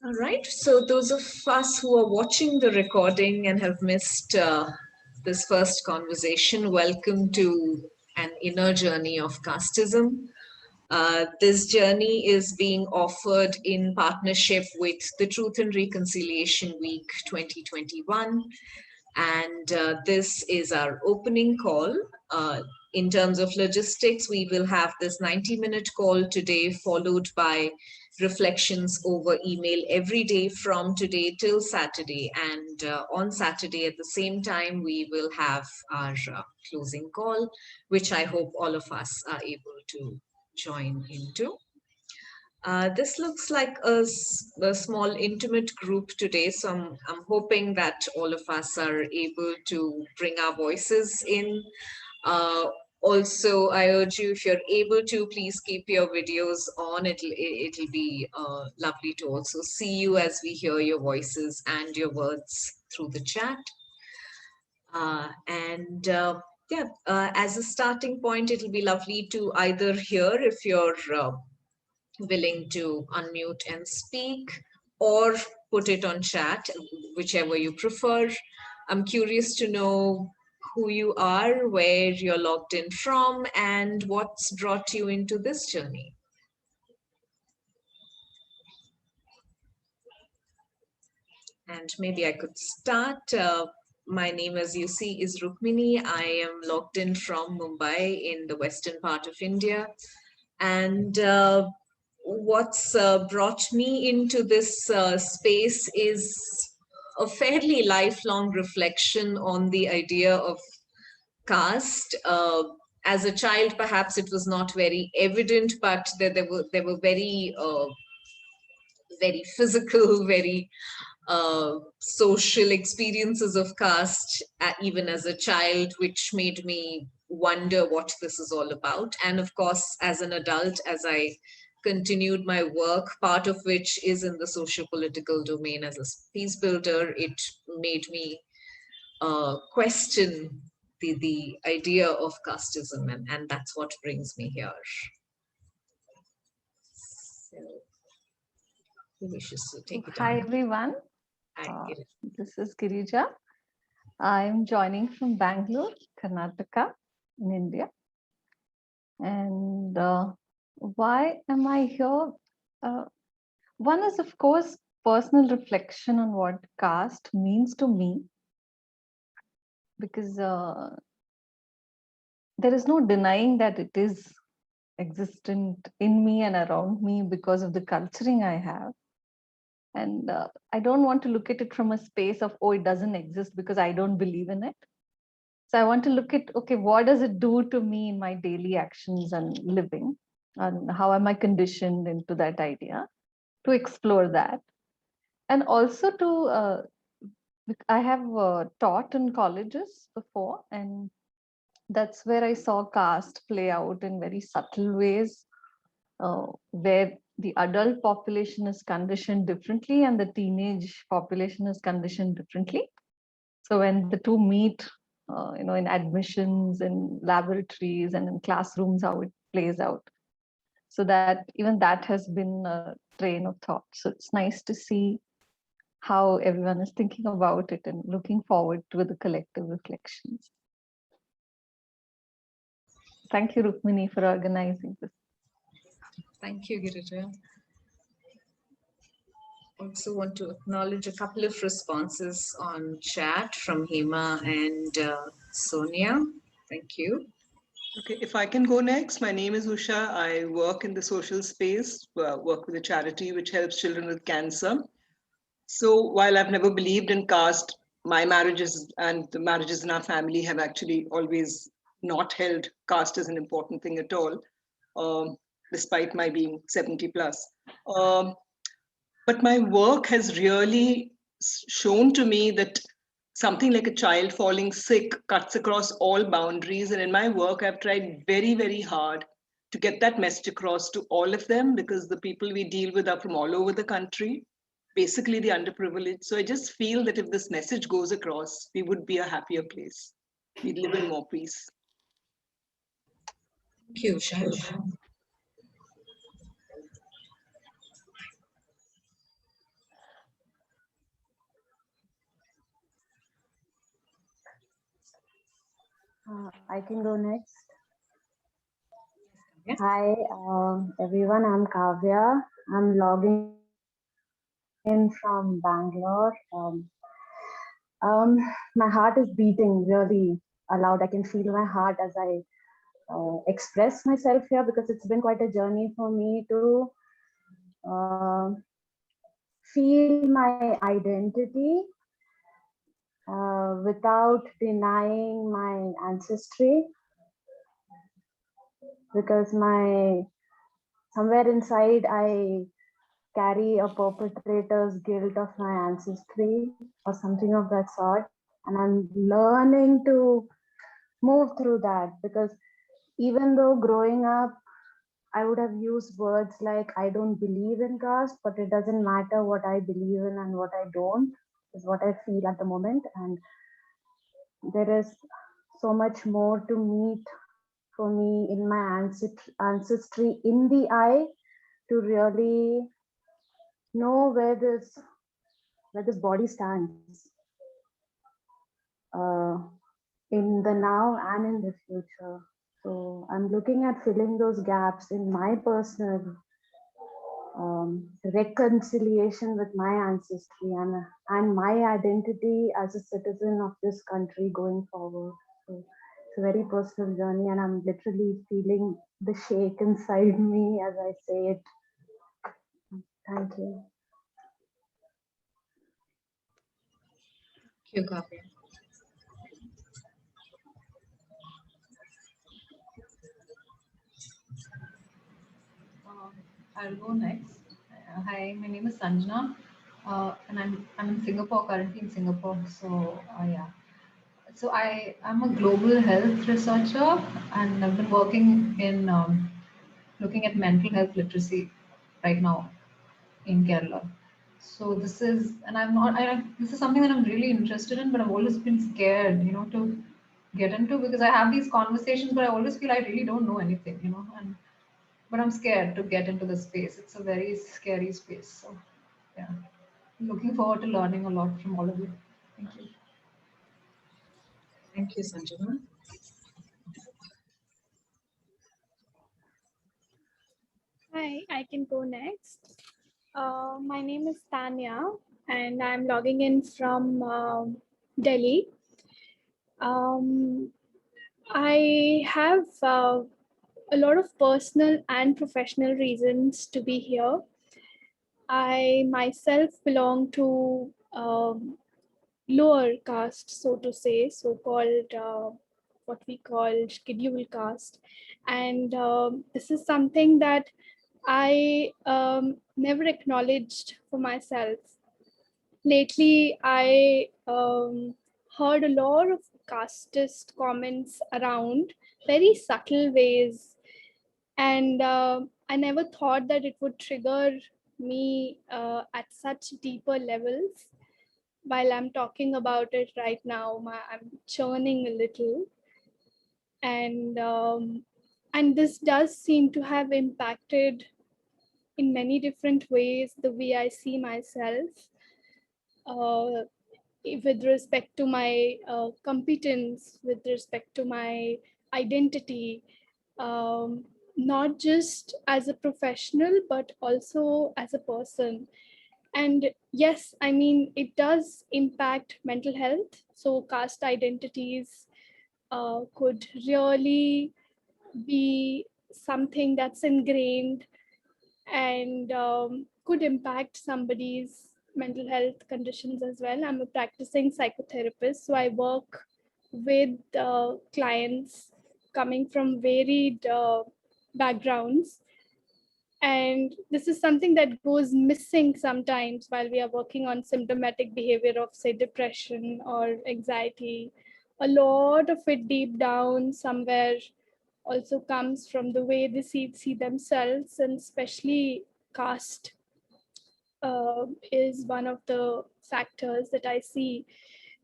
All right. So those of us who are watching the recording and have missed this first conversation, welcome to an inner journey of casteism. This journey is being offered in partnership with the Truth and Reconciliation Week 2021. And this is our opening call. In terms of logistics, we will have this 90-minute call today, followed by reflections over email every day from today till Saturday. And on Saturday at the same time, we will have our closing call, which I hope all of us are able to join into. This looks like a small intimate group today, so I'm hoping that all of us are able to bring our voices in. Also, I urge you, if you're able to, please keep your videos on. It'll be lovely to also see you as we hear your voices and your words through the chat. As a starting point, it'll be lovely to either hear if you're willing to unmute and speak, or put it on chat, whichever you prefer. I'm curious to know who you are, where you're logged in from, and what's brought you into this journey. And maybe I could start. My name, as you see, is Rukmini. I am logged in from Mumbai in the western part of India. And what's brought me into this space is a fairly lifelong reflection on the idea of caste. As a child, perhaps it was not very evident, but there were very very physical, very social experiences of caste, even as a child, which made me wonder what this is all about. And of course, as an adult, as I continued my work, part of which is in the socio-political domain as a peace builder, it made me question the idea of casteism, and that's what brings me here. So, who wishes to take it on? Hi, everyone. Hi, this is Girija. I'm joining from Bangalore, Karnataka, in India. And why am I here? One is, of course, personal reflection on what caste means to me, because there is no denying that it is existent in me and around me because of the culturing I have. And I don't want to look at it from a space of, oh, it doesn't exist because I don't believe in it. So I want to look at, okay, what does it do to me in my daily actions and living? And how am I conditioned into that idea? To explore that. And also to, I have taught in colleges before, and that's where I saw caste play out in very subtle ways, where the adult population is conditioned differently and the teenage population is conditioned differently. So when the two meet, in admissions, in laboratories, and in classrooms, how it plays out. So that even that has been a train of thought. So it's nice to see how everyone is thinking about it and looking forward to the collective reflections. Thank you, Rukmini, for organizing this. Thank you, Girija. Also want to acknowledge a couple of responses on chat from Hema and Sonia. Thank you. Okay, if I can go next, my name is Usha. I work in the social space, work with a charity which helps children with cancer. So while I've never believed in caste, my marriages and the marriages in our family have actually always not held caste as an important thing at all, despite my being 70 plus. But my work has really shown to me that something like a child falling sick cuts across all boundaries. And in my work, I've tried very, very hard to get that message across to all of them, because the people we deal with are from all over the country, basically the underprivileged. So I just feel that if this message goes across, we would be a happier place. We'd live in more peace. Thank you, Usha. I can go next. Yeah. Hi, everyone. I'm Kavya. I'm logging in from Bangalore. My heart is beating really loud. I can feel my heart as I express myself here because it's been quite a journey for me to uh, feel my identity without denying my ancestry, because my somewhere inside I carry a perpetrator's guilt of my ancestry or something of that sort. And I'm learning to move through that, because even though growing up, I would have used words like I don't believe in caste, but it doesn't matter what I believe in and what I don't, is what I feel at the moment. And there is so much more to meet for me in my ancestry in the eye to really know where this body stands uh, in the now and in the future. So I'm looking at filling those gaps in my personal reconciliation with my ancestry and my identity as a citizen of this country going forward. So it's a very personal journey, and I'm literally feeling the shake inside me as I say it. Thank you. Thank you, Kavya. Uh, I'll go next. Hi, my name is Sanjana, and I'm in Singapore, currently in Singapore. So yeah, so I'm a global health researcher, and I've been working in looking at mental health literacy right now in Kerala. So this is, and I'm not, this is something that I'm really interested in, but I've always been scared, to get into, because I have these conversations, but I always feel I really don't know anything, and but I'm scared to get into the space. It's a very scary space. So yeah, looking forward to learning a lot from all of you. Thank you. Thank you, Sanjana. Hi, I can go next. My name is Tanya, and I'm logging in from Delhi. Um, I have a lot of personal and professional reasons to be here. I myself belong to lower caste, so to say, so-called what we call scheduled caste, and this is something that I never acknowledged for myself. Lately, I heard a lot of casteist comments around, very subtle ways, and I never thought that it would trigger me at such deeper levels. While I'm talking about it right now, I'm churning a little, and this does seem to have impacted in many different ways the way I see myself, uh, with respect to my competence, with respect to my identity, um, not just as a professional, but also as a person. And yes, I mean, it does impact mental health. So caste identities could really be something that's ingrained and could impact somebody's mental health conditions as well. I'm a practicing psychotherapist, so I work with clients coming from varied backgrounds. And this is something that goes missing sometimes while we are working on symptomatic behavior of, say, depression or anxiety. A lot of it deep down somewhere also comes from the way they see themselves, and especially caste is one of the factors that I see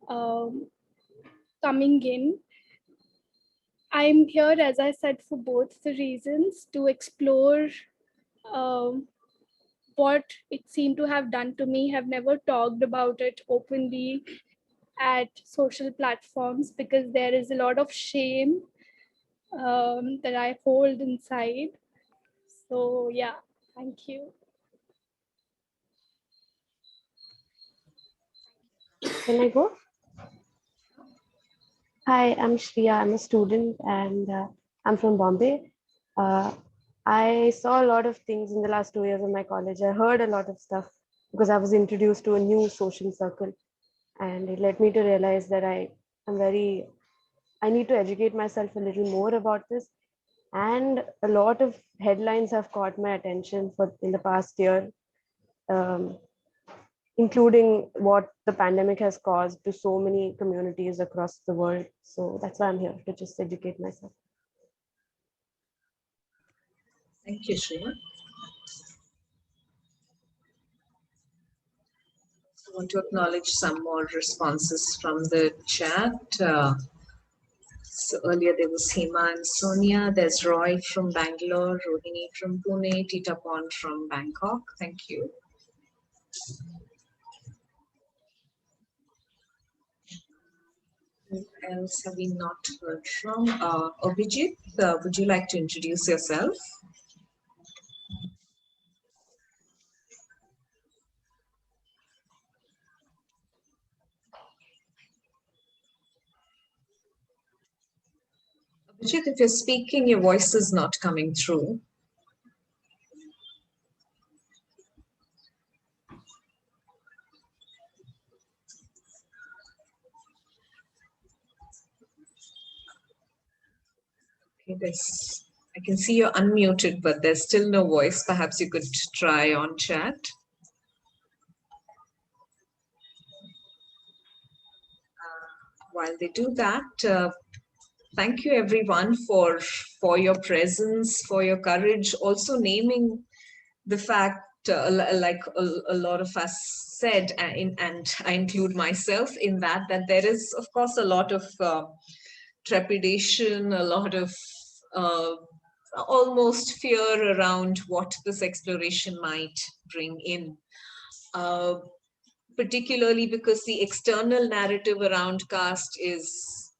um, coming in. I'm here, as I said, for both the reasons to explore um, what it seemed to have done to me. Have never talked about it openly, at social platforms because there is a lot of shame that I hold inside. So yeah, thank you. Can I go? Hi, I'm Shriya. I'm a student and I'm from Bombay. Uh, I saw a lot of things in the last 2 years of my college. I heard a lot of stuff because I was introduced to a new social circle, and it led me to realize that I need to educate myself a little more about this. And a lot of headlines have caught my attention for in the past year. Um, Including what the pandemic has caused to so many communities across the world. So that's why I'm here, to just educate myself. Thank you, Shreya. I want to acknowledge some more responses from the chat. So earlier there was Hema and Sonia. There's Roy from Bangalore, Rohini from Pune, Tita Pond from Bangkok. Thank you. Who else have we not heard from? Abhijit, would you like to introduce yourself? Abhijit, if you're speaking, your voice is not coming through. Okay, I can see you're unmuted, but there's still no voice. Perhaps you could try on chat. While they do that, thank you everyone for your presence, for your courage, also naming the fact, like a lot of us said, and I include myself in that there is, of course, a lot of trepidation, a lot of uh, almost fear around what this exploration might bring in. Particularly because the external narrative around caste is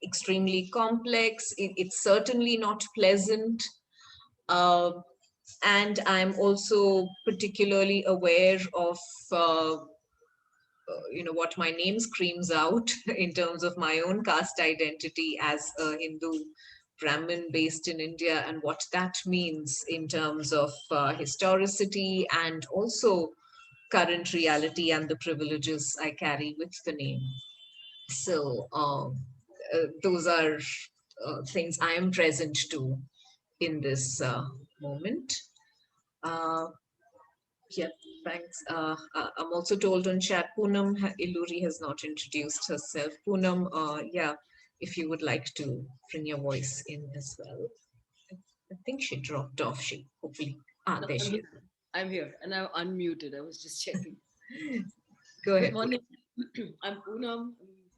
extremely complex. It's certainly not pleasant. Uh, and I'm also particularly aware of what my name screams out in terms of my own caste identity as a Hindu Brahmin based in India, and what that means in terms of historicity and also current reality and the privileges I carry with the name. So those are things I am present to in this moment. Uh, yeah, thanks. I'm also told on chat, Poonam Illuri has not introduced herself. Poonam, yeah, if you would like to bring your voice in as well. I think she dropped off. She hopefully. No, There she is. I'm here and I'm unmuted. I was just checking. Go ahead. Good morning. I'm Poonam.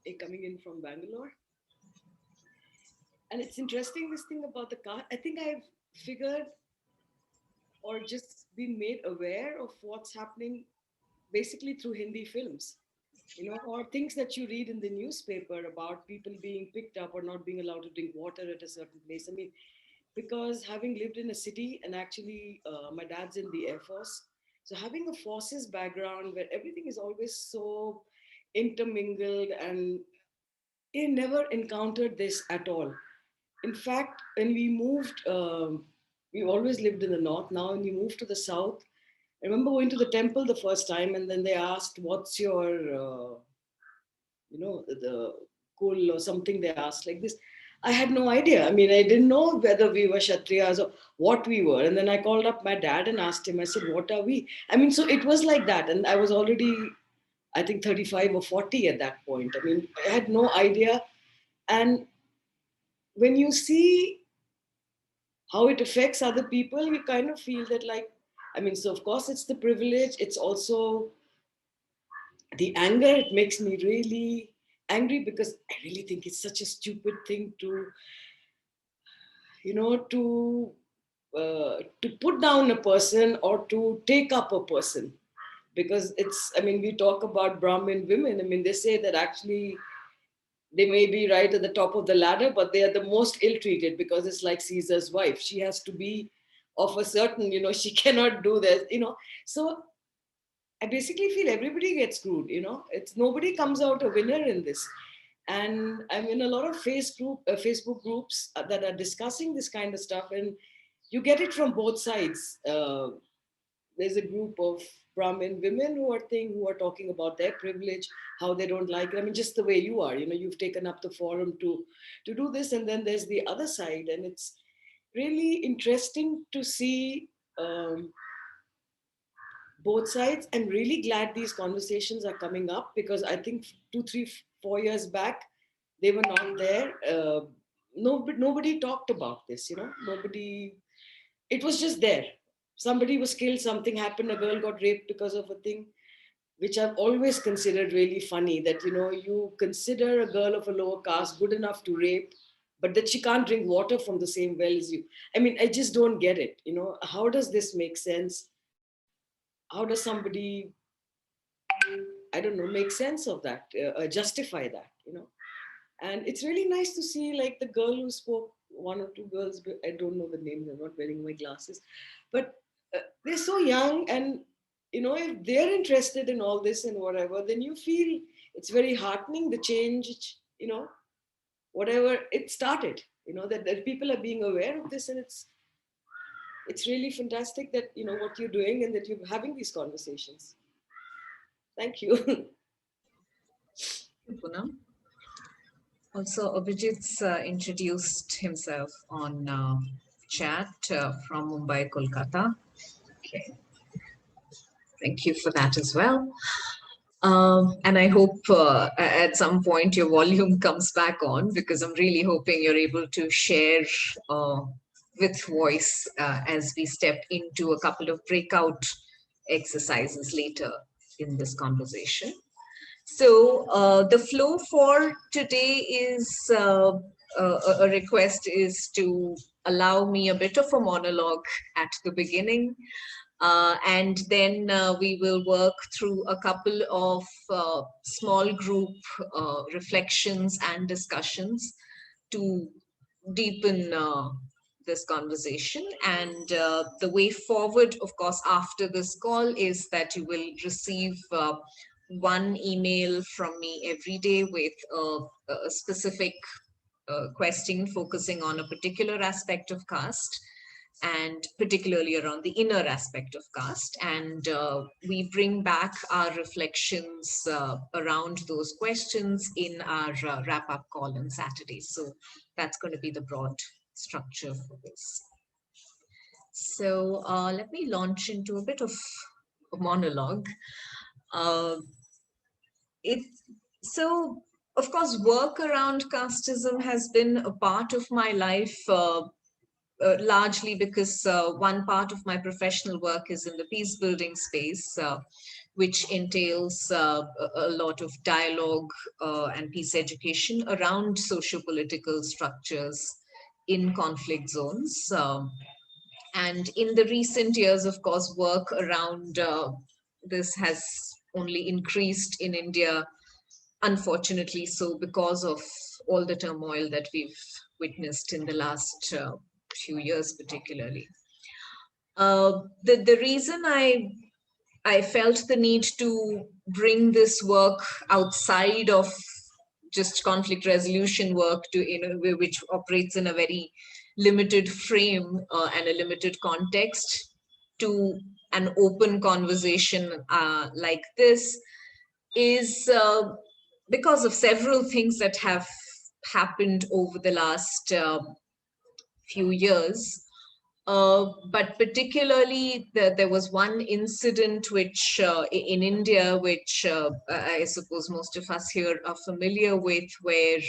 I'm coming in from Bangalore. And it's interesting, this thing about the car. I think I've figured or just been made aware of what's happening basically through Hindi films, or things that you read in the newspaper about people being picked up or not being allowed to drink water at a certain place. I mean, because having lived in a city and actually my dad's in the Air Force, so having a forces background where everything is always so intermingled, and I never encountered this at all. In fact, when we moved, we always lived in the north. Now, when we moved to the south, I remember going to the temple the first time, and then they asked, "What's your, the kul or something?" They asked like this. I had no idea. I mean, I didn't know whether we were Kshatriyas or what we were. And then I called up my dad and asked him. I said, "What are we?" I mean, so it was like that, and I was already, I think, 35 or 40 at that point. I mean, I had no idea. And when you see how it affects other people, you kind of feel that, like, I mean, so of course it's the privilege, it's also the anger. It makes me really angry because I really think it's such a stupid thing to, you know, to put down a person or to take up a person. because it's, I mean, we talk about Brahmin women. I mean, they say that actually they may be right at the top of the ladder, but they are the most ill-treated, because it's like Caesar's wife. She has to be of a certain, you know, she cannot do this, you know. So I basically feel everybody gets screwed, you know. It's nobody comes out a winner in this. And I'm in a lot of Facebook groups that are discussing this kind of stuff, and you get it from both sides. There's a group of Brahmin women who are talking about their privilege, how they don't like it. I mean, just the way you are, you know, you've taken up the forum to do this, and then there's the other side, and it's really interesting to see both sides. And really glad these conversations are coming up, because I think 2, 3, 4 years back they were not there. Nobody talked about this, you know. Nobody, it was just there. Somebody was killed, something happened, a girl got raped because of a thing, which I've always considered really funny, that, you know, you consider a girl of a lower caste good enough to rape, but that she can't drink water from the same well as you. I mean, I just don't get it. You know, how does this make sense? How does somebody, I don't know, make sense of that, justify that, you know? And it's really nice to see, like, the girl who spoke, one or two girls, but I don't know the names, I'm not wearing my glasses, but they're so young. And, you know, if they're interested in all this and whatever, then you feel it's very heartening, the change, you know, whatever it started, you know, that people are being aware of this. And it's really fantastic that, you know, what you're doing and that you're having these conversations. Thank you. Poonam. Also, Abhijit's introduced himself on chat from Mumbai, Kolkata. Okay, thank you for that as well. And I hope at some point your volume comes back on, because I'm really hoping you're able to share with voice as we step into a couple of breakout exercises later in this conversation. So the flow for today is a request is to allow me a bit of a monologue at the beginning, and then we will work through a couple of small group reflections and discussions to deepen this conversation. And the way forward, of course, after this call is that you will receive one email from me every day with a specific question focusing on a particular aspect of caste, and particularly around the inner aspect of caste. And we bring back our reflections around those questions in our wrap-up call on Saturday. So that's going to be the broad structure for this. So let me launch into a bit of a monologue. So, of course, work around casteism has been a part of my life, largely because one part of my professional work is in the peace building space, which entails a lot of dialogue and peace education around socio-political structures in conflict zones. And in the recent years, of course, work around this has only increased in India, unfortunately so, because of all the turmoil that we've witnessed in the last few years, particularly. The reason I felt the need to bring this work outside of just conflict resolution work to, you know, which operates in a very limited frame and a limited context, to an open conversation like this, is because of several things that have happened over the last few years. But particularly, there was one incident which in India, which I suppose most of us here are familiar with, where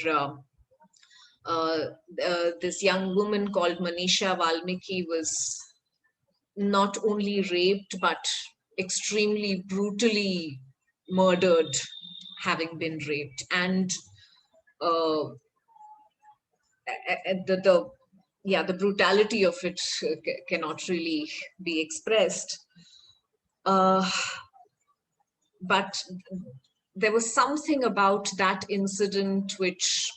this young woman called Manisha Valmiki was not only raped, but extremely brutally murdered, having been raped. And the brutality of it cannot really be expressed. but there was something about that incident which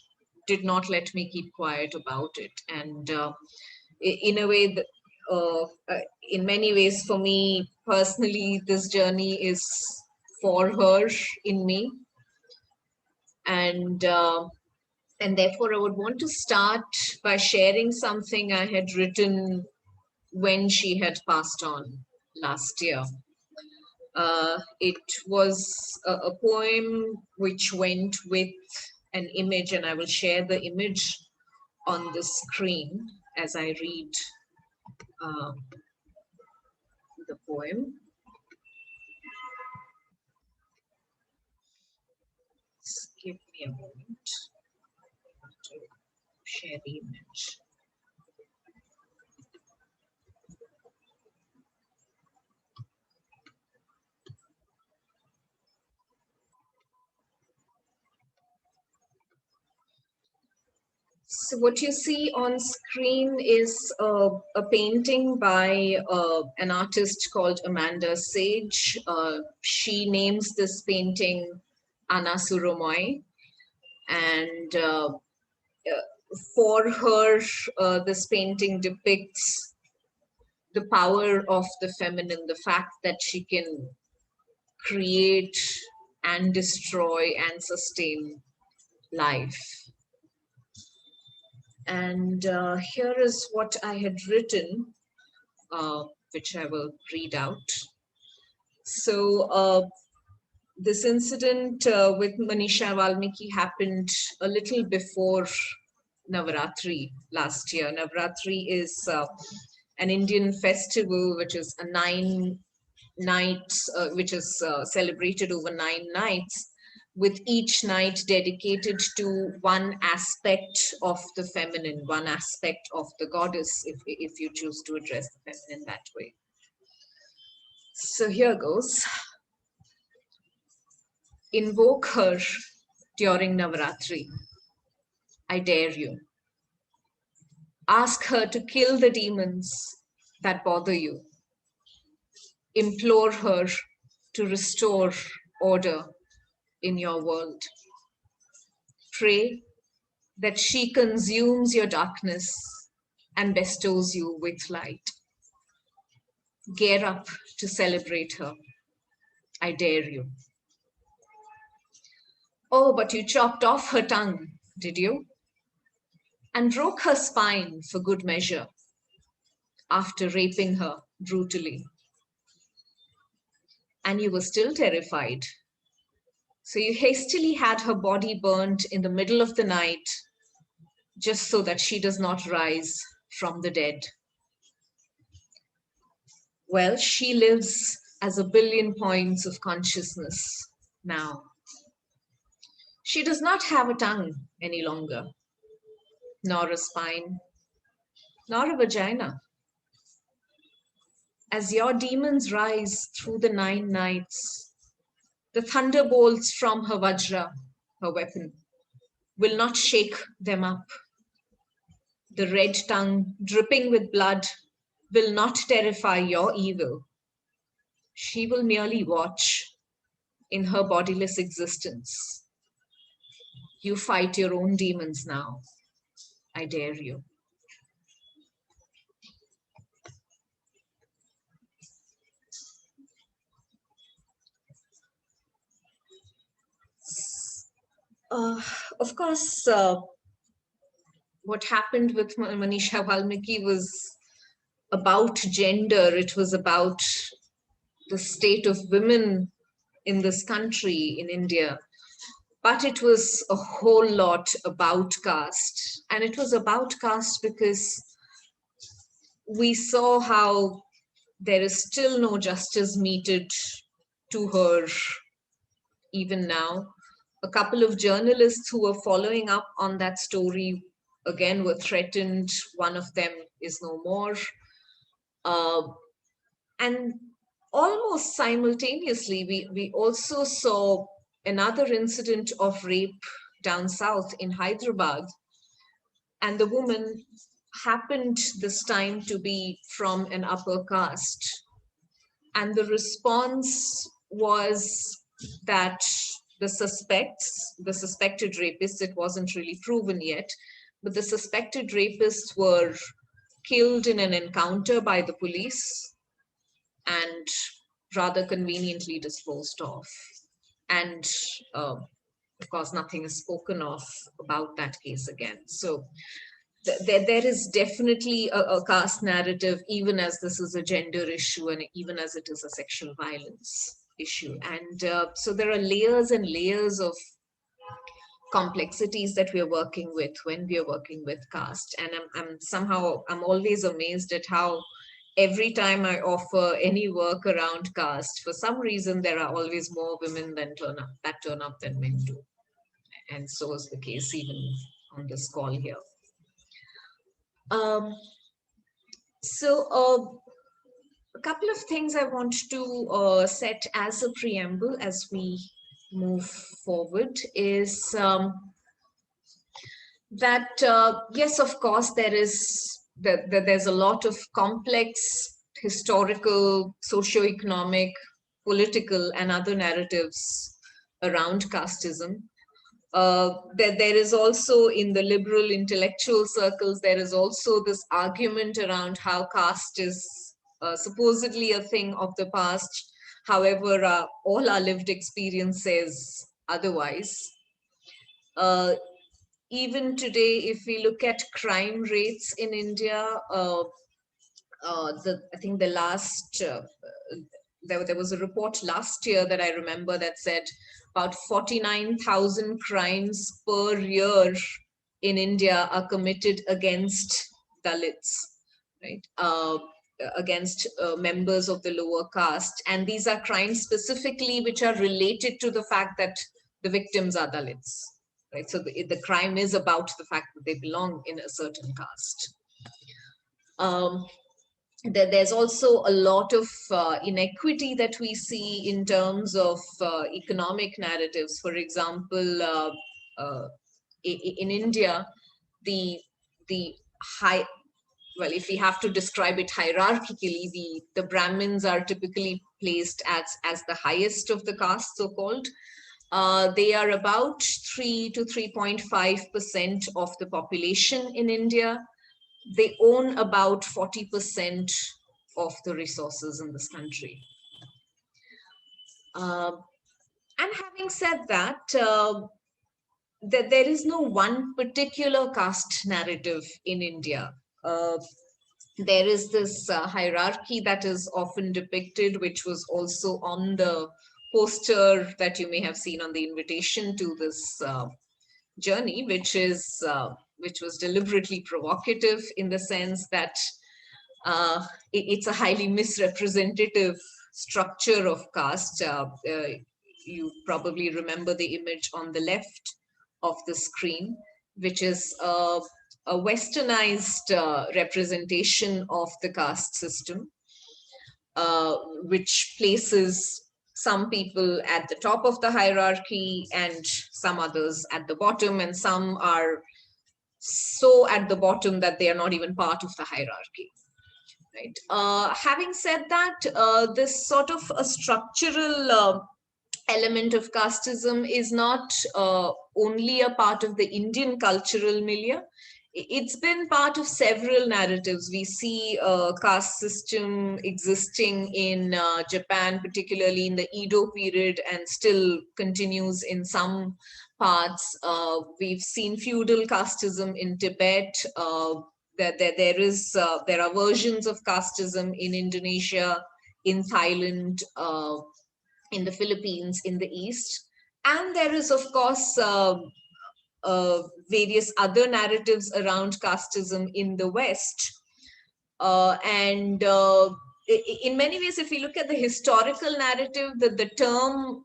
did not let me keep quiet about it. And in a way, in many ways, for me personally, this journey is for her in me. And therefore, I would want to start by sharing something I had written when she had passed on last year. It was a poem which went with an image, and I will share the image on the screen as I read uh, the poem. Just give me a moment to share the image. So what you see on screen is a painting by an artist called Amanda Sage. She names this painting Anna Suromoy. And for her, this painting depicts the power of the feminine, the fact that she can create and destroy and sustain life. And here is what I had written, which I will read out. So this incident with Manisha Valmiki happened a little before Navaratri last year. Navaratri is an Indian festival which is a 9 nights, which is celebrated over 9 nights, with each night dedicated to one aspect of the feminine, one aspect of the goddess, if you choose to address the feminine that way. So here goes. Invoke her during Navaratri. I dare you. Ask her to kill the demons that bother you. Implore her to restore order in your world. Pray that she consumes your darkness and bestows you with light. Gear up to celebrate her. I dare you. Oh, but you chopped off her tongue, did you? And broke her spine for good measure after raping her brutally. And you were still terrified. So you hastily had her body burnt in the middle of the night just so that she does not rise from the dead. Well, she lives as a billion points of consciousness now. She does not have a tongue any longer, nor a spine, nor a vagina. As your demons rise through the 9 nights, the thunderbolts from her Vajra, her weapon, will not shake them up. The red tongue dripping with blood will not terrify your evil. She will merely watch in her bodiless existence. You fight your own demons now. I dare you. Of course, what happened with Manisha Valmiki was about gender. It was about the state of women in this country, in India. But it was a whole lot about caste. And it was about caste because we saw how there is still no justice meted to her even now. A couple of journalists who were following up on that story again were threatened. One of them is no more. And almost simultaneously, we also saw another incident of rape down south in Hyderabad. And the woman happened this time to be from an upper caste. And the response was that the suspected rapists, it wasn't really proven yet, but the suspected rapists were killed in an encounter by the police and rather conveniently disposed of. And of course, nothing is spoken of about that case again. So there is definitely a caste narrative, even as this is a gender issue and even as it is a sexual violence issue. And so there are layers and layers of complexities that we are working with when we are working with caste. And I'm always amazed at how every time I offer any work around caste, for some reason, there are always more women that turn up than men do. And so is the case even on this call here. So a couple of things I want to set as a preamble as we move forward is that, yes, of course, there's a lot of complex historical, socioeconomic, political, and other narratives around casteism. There is also, in the liberal intellectual circles, there is also this argument around how caste is supposedly a thing of the past. However, all our lived experience says otherwise. Even today, if we look at crime rates in India, I think the last, there was a report last year that I remember that said about 49,000 crimes per year in India are committed against Dalits, right? Against members of the lower caste. And these are crimes specifically which are related to the fact that the victims are Dalits, right? So the crime is about the fact that they belong in a certain caste. There's also a lot of inequity that we see in terms of economic narratives. For example, in India, the high, well, if we have to describe it hierarchically, the Brahmins are typically placed as the highest of the caste, so-called. They are about 3 to 3.5% of the population in India. They own about 40% of the resources in this country. And having said that, there is no one particular caste narrative in India. There is this hierarchy that is often depicted, which was also on the poster that you may have seen on the invitation to this journey, which was deliberately provocative in the sense that it's a highly misrepresentative structure of caste. You probably remember the image on the left of the screen, which is a westernized representation of the caste system, which places some people at the top of the hierarchy and some others at the bottom, and some are so at the bottom that they are not even part of the hierarchy. Right. Having said that, this sort of a structural element of casteism is not only a part of the Indian cultural milieu. It's been part of several narratives. We see a caste system existing in Japan, particularly in the Edo period, and still continues in some parts. We've seen feudal casteism in Tibet. There are versions of casteism in Indonesia, in Thailand, in the Philippines, in the East. And there is, of course, various other narratives around casteism in the West. In many ways, if we look at the historical narrative, the term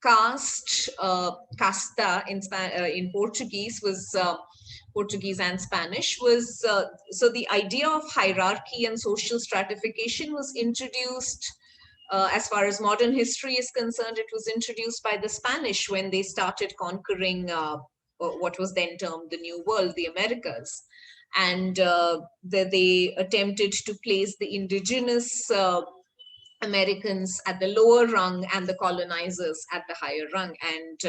caste, casta in Portuguese was Portuguese and Spanish was, so the idea of hierarchy and social stratification was introduced, as far as modern history is concerned, it was introduced by the Spanish when they started conquering what was then termed the New World, the Americas. And they attempted to place the indigenous Americans at the lower rung and the colonizers at the higher rung. And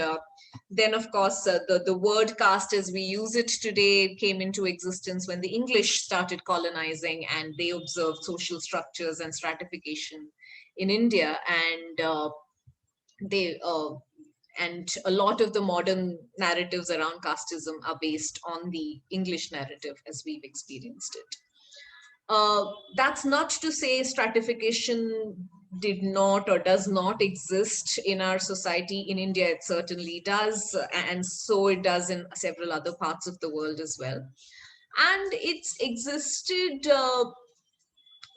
then, of course, the word caste as we use it today came into existence when the English started colonizing, and they observed social structures and stratification in India. And a lot of the modern narratives around casteism are based on the English narrative as we've experienced it. That's not to say stratification did not or does not exist in our society. In India, it certainly does, and so it does in several other parts of the world as well. And it's existed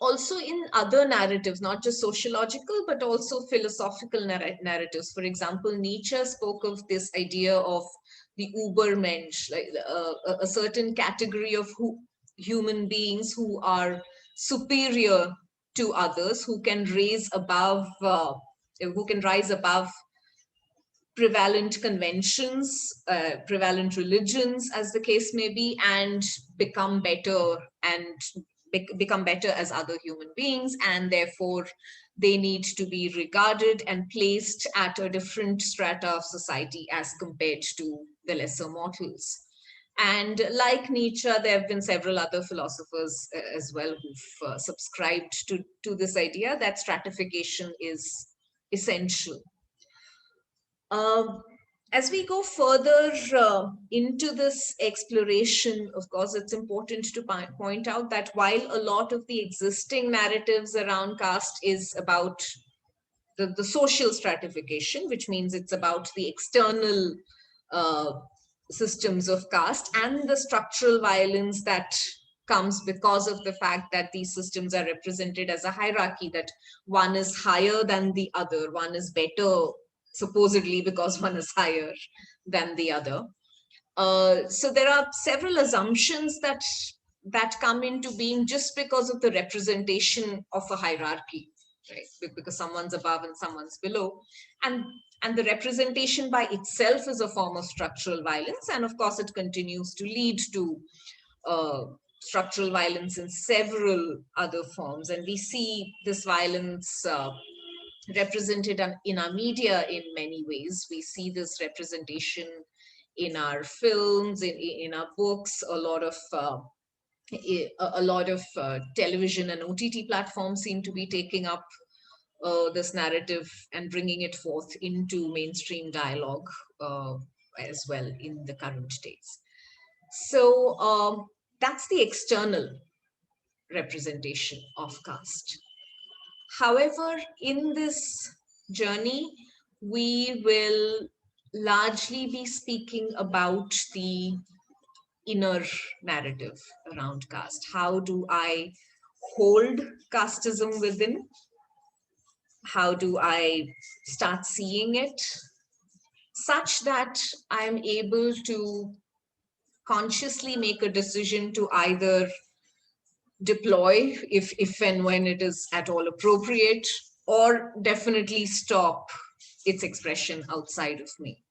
also in other narratives, not just sociological, but also philosophical narratives. For example, Nietzsche spoke of this idea of the Übermensch, like a certain category of human beings who are superior to others, who can rise above prevalent conventions, prevalent religions, as the case may be, and become better as other human beings, and therefore they need to be regarded and placed at a different strata of society as compared to the lesser mortals. And like Nietzsche, there have been several other philosophers as well who've subscribed to this idea that stratification is essential. As we go further into this exploration, of course, it's important to point out that while a lot of the existing narratives around caste is about the social stratification, which means it's about the external systems of caste and the structural violence that comes because of the fact that these systems are represented as a hierarchy, that one is higher than the other, one is better supposedly because one is higher than the other. So there are several assumptions that come into being just because of the representation of a hierarchy, right? Because someone's above and someone's below. And the representation by itself is a form of structural violence. And of course, it continues to lead to structural violence in several other forms. And we see this violence represented in our media in many ways. We see this representation in our films, in our books. A lot of television and OTT platforms seem to be taking up this narrative and bringing it forth into mainstream dialogue as well in the current days. So that's the external representation of caste. However, in this journey, we will largely be speaking about the inner narrative around caste. How do I hold casteism within? How do I start seeing it such that I'm able to consciously make a decision to either deploy if and when it is at all appropriate, or definitely stop its expression outside of me.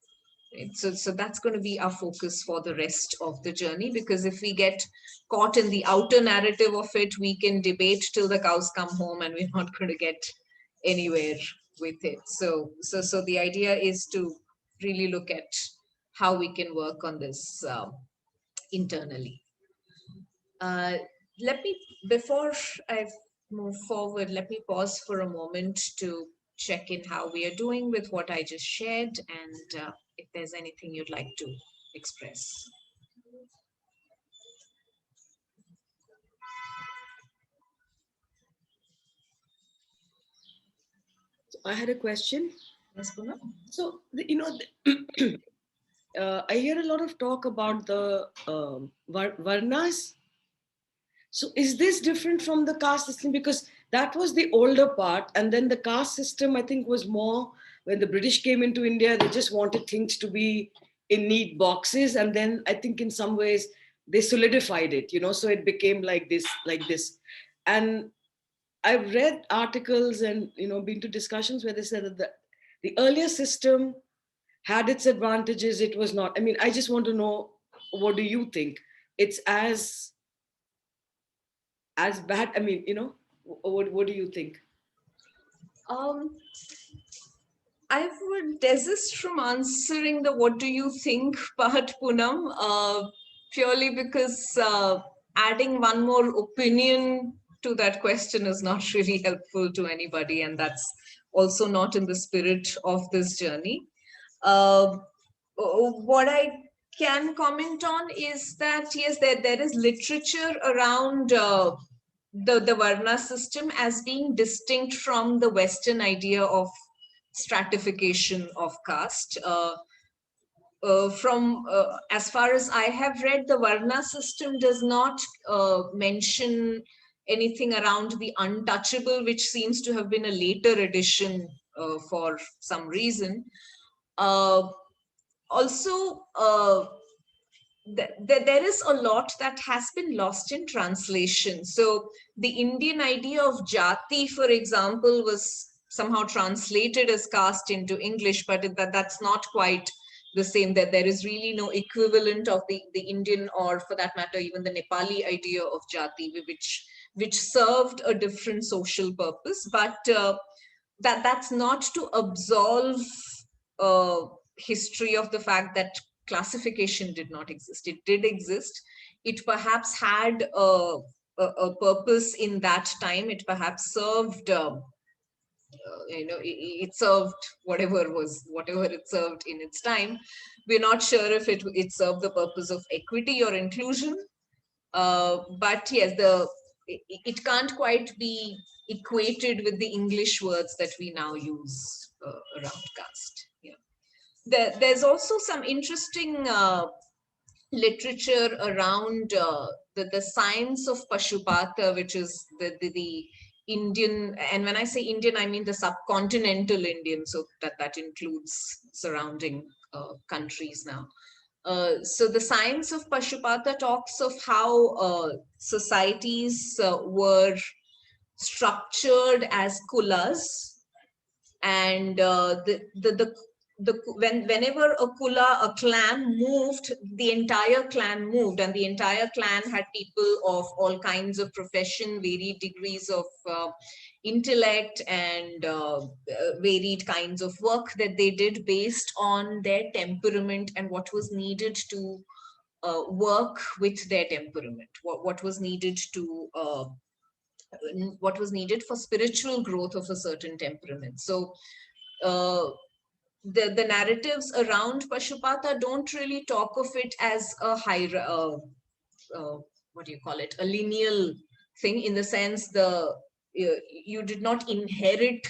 Right? So that's going to be our focus for the rest of the journey, because if we get caught in the outer narrative of it, we can debate till the cows come home and we're not going to get anywhere with it. So the idea is to really look at how we can work on this internally. Before I move forward, let me pause for a moment to check in how we are doing with what I just shared, and if there's anything you'd like to express. I had a question. Yes, Puna? So, I hear a lot of talk about the varnas. So is this different from the caste system? Because that was the older part. And then the caste system, I think, was more when the British came into India, they just wanted things to be in neat boxes. And then I think in some ways they solidified it, so it became like this. And I've read articles and, been to discussions where they said that the earlier system had its advantages. It was not. I mean, I just want to know, what do you think? It's as bad? I mean, what do you think? Um, I would desist from answering the what do you think part, Poonam, purely because adding one more opinion to that question is not really helpful to anybody, and that's also not in the spirit of this journey. What I can comment on is that yes, there is literature around the Varna system as being distinct from the Western idea of stratification of caste. From as far as I have read, the Varna system does not mention anything around the untouchable, which seems to have been a later addition for some reason. Also, there is a lot that has been lost in translation. So the Indian idea of jati, for example, was somehow translated as caste into English, but that's not quite the same. That there is really no equivalent of the Indian, or for that matter, even the Nepali idea of jati, which served a different social purpose. But that's not to absolve history of the fact that classification did not exist. It did exist. It perhaps had a purpose in that time. It perhaps served, it served whatever it served in its time. We're not sure if it served the purpose of equity or inclusion. But yes, it can't quite be equated with the English words that we now use around caste. Yeah. There's also some interesting literature around the science of Pashupata, which is the Indian, and when I say Indian, I mean the subcontinental Indian, so that includes surrounding countries now. So the science of Pashupata talks of how societies were structured as kulas, and whenever a kula, a clan moved, the entire clan moved, and the entire clan had people of all kinds of profession, varied degrees of intellect, and varied kinds of work that they did based on their temperament and what was needed to work with their temperament, what was needed to what was needed for spiritual growth of a certain temperament. So the narratives around Pashupata don't really talk of it as a what do you call it, a lineal thing, in the sense you did not inherit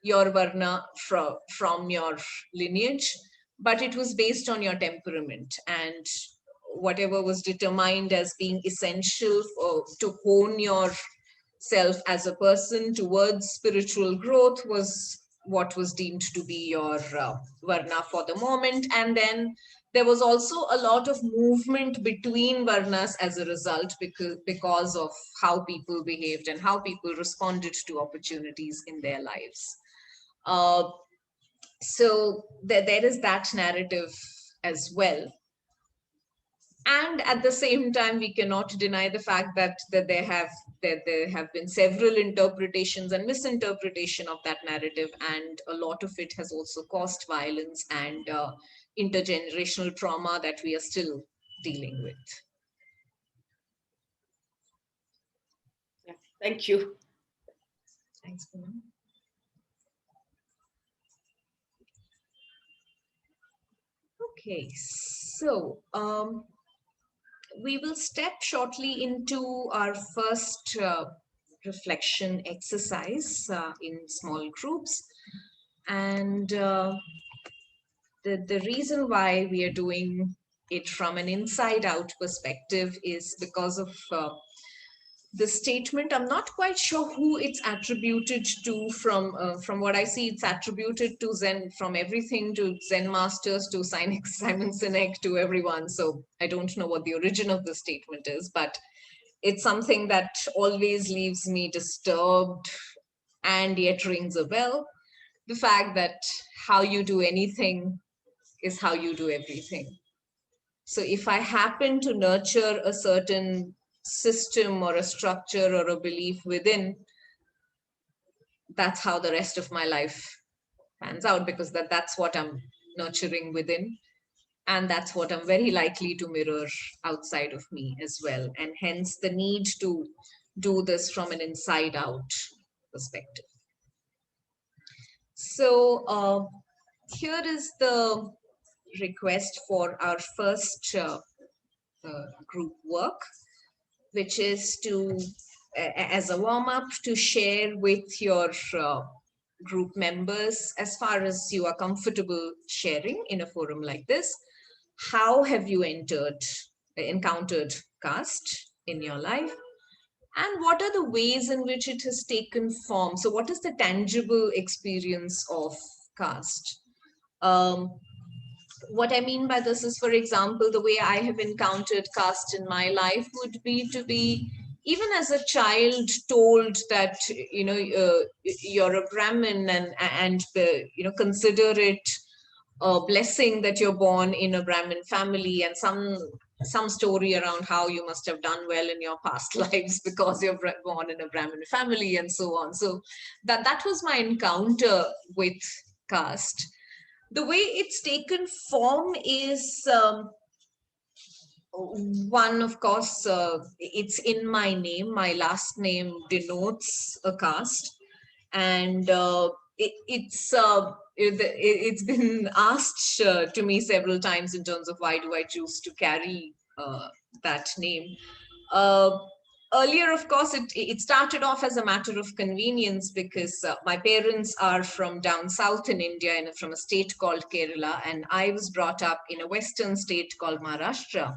your varna from your lineage, but it was based on your temperament, and whatever was determined as being essential to hone yourself as a person towards spiritual growth was what was deemed to be your varna for the moment. And then there was also a lot of movement between varnas as a result, because of how people behaved and how people responded to opportunities in their lives. Uh, so there is that narrative as well. And at the same time, we cannot deny the fact that there have been several interpretations and misinterpretation of that narrative, and a lot of it has also caused violence and intergenerational trauma that we are still dealing with. Yeah, thank you. Thanks, Poonam. Okay, so we will step shortly into our first reflection exercise in small groups. And the reason why we are doing it from an inside out perspective is because of the statement. I'm not quite sure who it's attributed to. From what I see, it's attributed to Zen, from everything to Zen masters to Simon Sinek to everyone. So I don't know what the origin of the statement is, but it's something that always leaves me disturbed and yet rings a bell. The fact that how you do anything is how you do everything. So if I happen to nurture a certain system or a structure or a belief within, that's how the rest of my life pans out, because that's what I'm nurturing within. And that's what I'm very likely to mirror outside of me as well. And hence the need to do this from an inside out perspective. So here is the request for our first group work, which is to, as a warm up, to share with your group members, as far as you are comfortable sharing in a forum like this, how have you encountered caste in your life? And what are the ways in which it has taken form? So what is the tangible experience of caste? What I mean by this is, for example, the way I have encountered caste in my life would be to be, even as a child, told that, you're a Brahmin, and consider it a blessing that you're born in a Brahmin family, and some story around how you must have done well in your past lives because you're born in a Brahmin family, and so on. So that was my encounter with caste. The way it's taken form is, one, of course, it's in my name. My last name denotes a caste, and it's been asked to me several times in terms of why do I choose to carry that name. Uh, Earlier, of course, it started off as a matter of convenience, because my parents are from down south in India, and from a state called Kerala, and I was brought up in a western state called Maharashtra.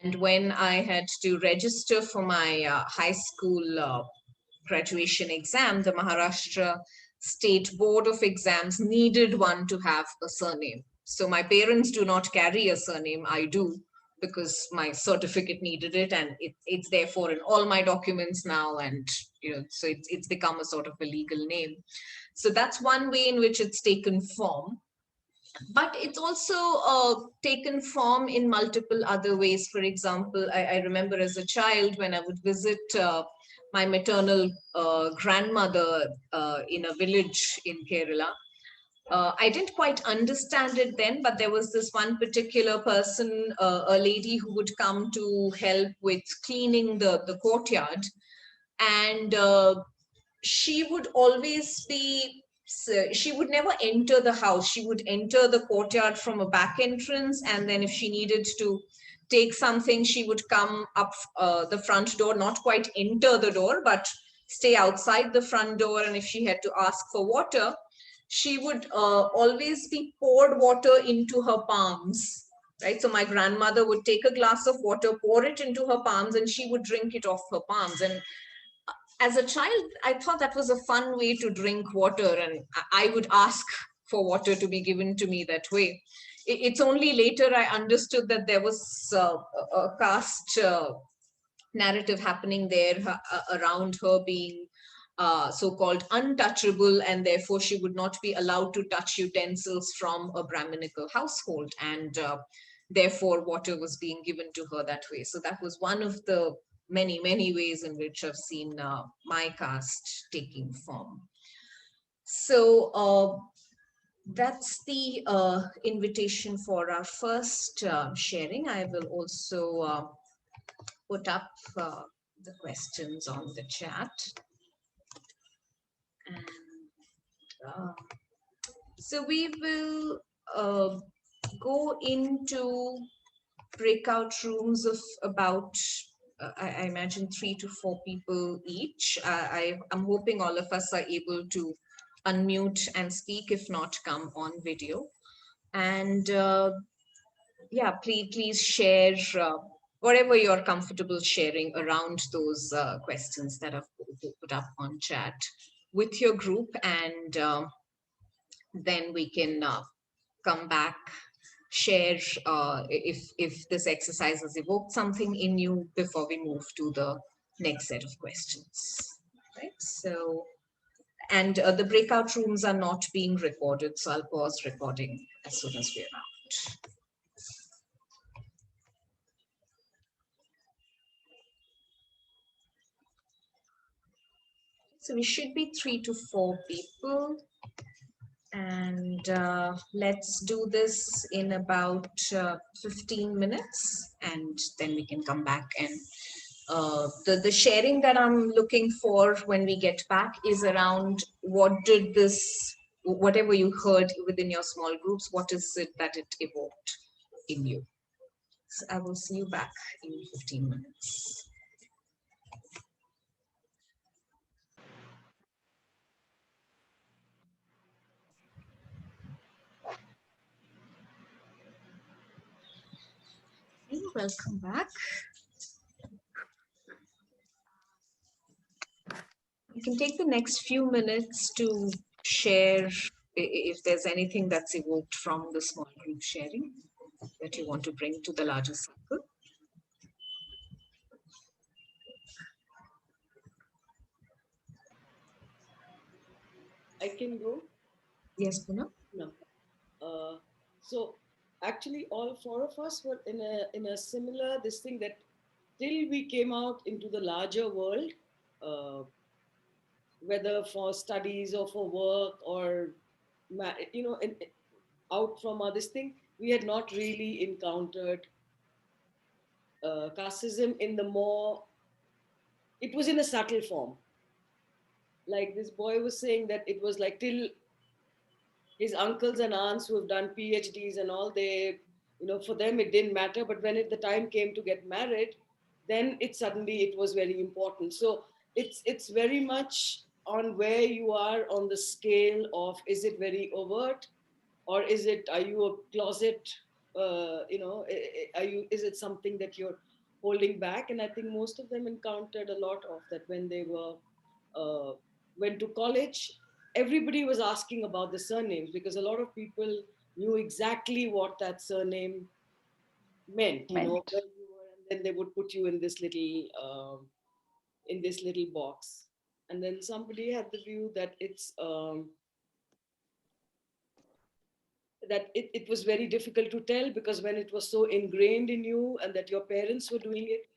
And when I had to register for my high school graduation exam, the Maharashtra State Board of Exams needed one to have a surname. So my parents do not carry a surname, I do, because my certificate needed it, and it's therefore in all my documents now, and so it's become a sort of a legal name. So that's one way in which it's taken form. But it's also taken form in multiple other ways. For example, I remember as a child when I would visit my maternal grandmother in a village in Kerala. I didn't quite understand it then, but there was this one particular person, a lady who would come to help with cleaning the courtyard. And she would always be, she would never enter the house. She would enter the courtyard from a back entrance. And then if she needed to take something, she would come up the front door, not quite enter the door, but stay outside the front door. And if she had to ask for water, she would always be poured water into her palms, right? So my grandmother would take a glass of water, pour it into her palms, and she would drink it off her palms. And as a child, I thought that was a fun way to drink water, and I would ask for water to be given to me that way. It's only later I understood that there was a caste narrative happening there around her being so-called untouchable, and therefore she would not be allowed to touch utensils from a Brahminical household, and therefore water was being given to her that way. So that was one of the many, many ways in which I've seen my caste taking form. So that's the invitation for our first sharing. I will also put up the questions on the chat. And so we will go into breakout rooms of about, I imagine 3 to 4 people each. I'm hoping all of us are able to unmute and speak, if not come on video. And yeah, please share whatever you're comfortable sharing around those questions that I've put up on chat with your group, and then we can come back, share if this exercise has evoked something in you before we move to the next set of questions. Right. So, and the breakout rooms are not being recorded, so I'll pause recording as soon as we're out. So we should be 3 to 4 people. And let's do this in about 15 minutes, and then we can come back. And the sharing that I'm looking for when we get back is around what did this, whatever you heard within your small groups, what is it that it evoked in you? So I will see you back in 15 minutes. Welcome back. You can take the next few minutes to share if there's anything that's evoked from the small group sharing that you want to bring to the larger circle. I can go. Yes, Puna? No. So actually, all four of us were in a similar this thing that till we came out into the larger world, uh, whether for studies or for work or out from this thing, we had not really encountered casteism in the more. It was in a subtle form. Like this boy was saying that it was like till his uncles and aunts who have done PhDs and all, they, for them it didn't matter. But when the time came to get married, then it was very important. So it's very much on where you are on the scale of, is it very overt, or are you a closet? Is it something that you're holding back? And I think most of them encountered a lot of that when they uh, went to college. Everybody was asking about the surnames because a lot of people knew exactly what that surname meant, where you were, and then they would put you in this little box. And then somebody had the view that it was very difficult to tell because when it was so ingrained in you and that your parents were doing it,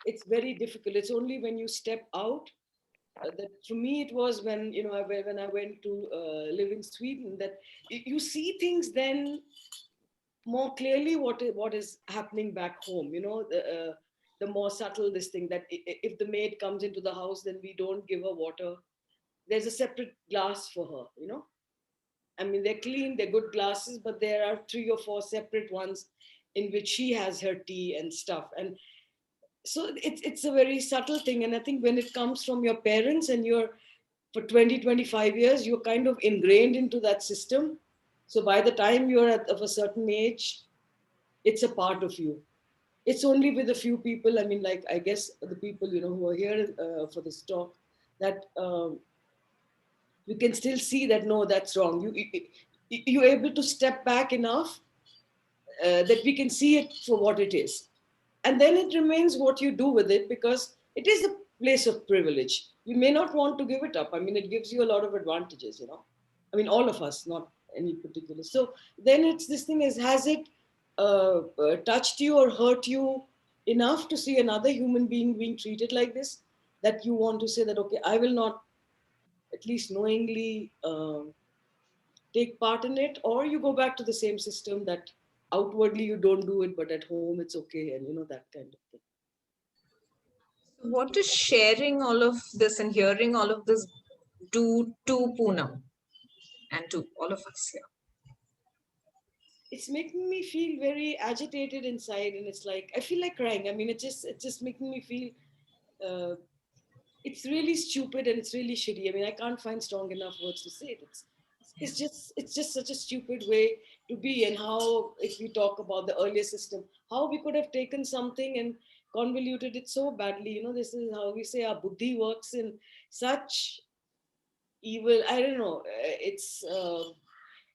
it's very difficult. It's only when you step out that for me it was when when I went to live in Sweden that you see things then more clearly what is happening back home. The more subtle this thing that if the maid comes into the house, then we don't give her water. There's a separate glass for her. I mean, they're clean, they're good glasses, but there are 3 or 4 separate ones in which she has her tea and stuff. And so it's a very subtle thing. And I think when it comes from your parents and you're for 20-25 years, you're kind of ingrained into that system. So by the time you're of a certain age, it's a part of you. It's only with a few people, I mean, like, I guess the people, who are here for this talk, that you can still see that, no, that's wrong. You're able to step back enough that we can see it for what it is. And then it remains what you do with it, because it is a place of privilege. You may not want to give it up. I mean, it gives you a lot of advantages, I mean, all of us, not any particular. So then it's this thing is, has it touched you or hurt you enough to see another human being being treated like this, that you want to say that, okay, I will not, at least knowingly, take part in it, or you go back to the same system that outwardly you don't do it, but at home it's okay, and that kind of thing. What does sharing all of this and hearing all of this do to Poonam and to all of us here? It's making me feel very agitated inside, and it's like I feel like crying. I mean, it's just making me feel uh, it's really stupid and it's really shitty. I mean, I can't find strong enough words to say it. It's just such a stupid way to be. And how, if we talk about the earlier system, how we could have taken something and convoluted it so badly. This is how we say our buddhi works in such evil. I don't know. It's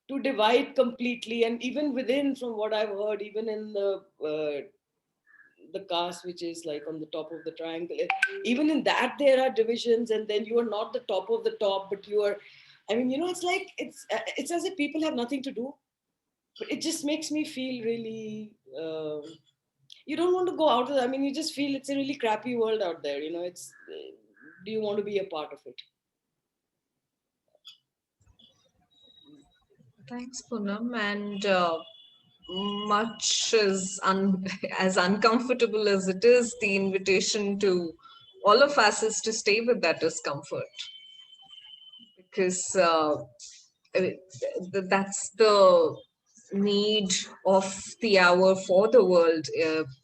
to divide completely, and even within, from what I've heard, even in the caste which is like on the top of the triangle, even in that there are divisions, and then you are not the top of the top, but you are, I mean, it's like it's as if people have nothing to do. But it just makes me feel really you don't want to go out of it. I mean, you just feel it's a really crappy world out there. It's do you want to be a part of it? Thanks, Poonam. And much as, as uncomfortable as it is, the invitation to all of us is to stay with that discomfort. Because that's the need of the hour for the world,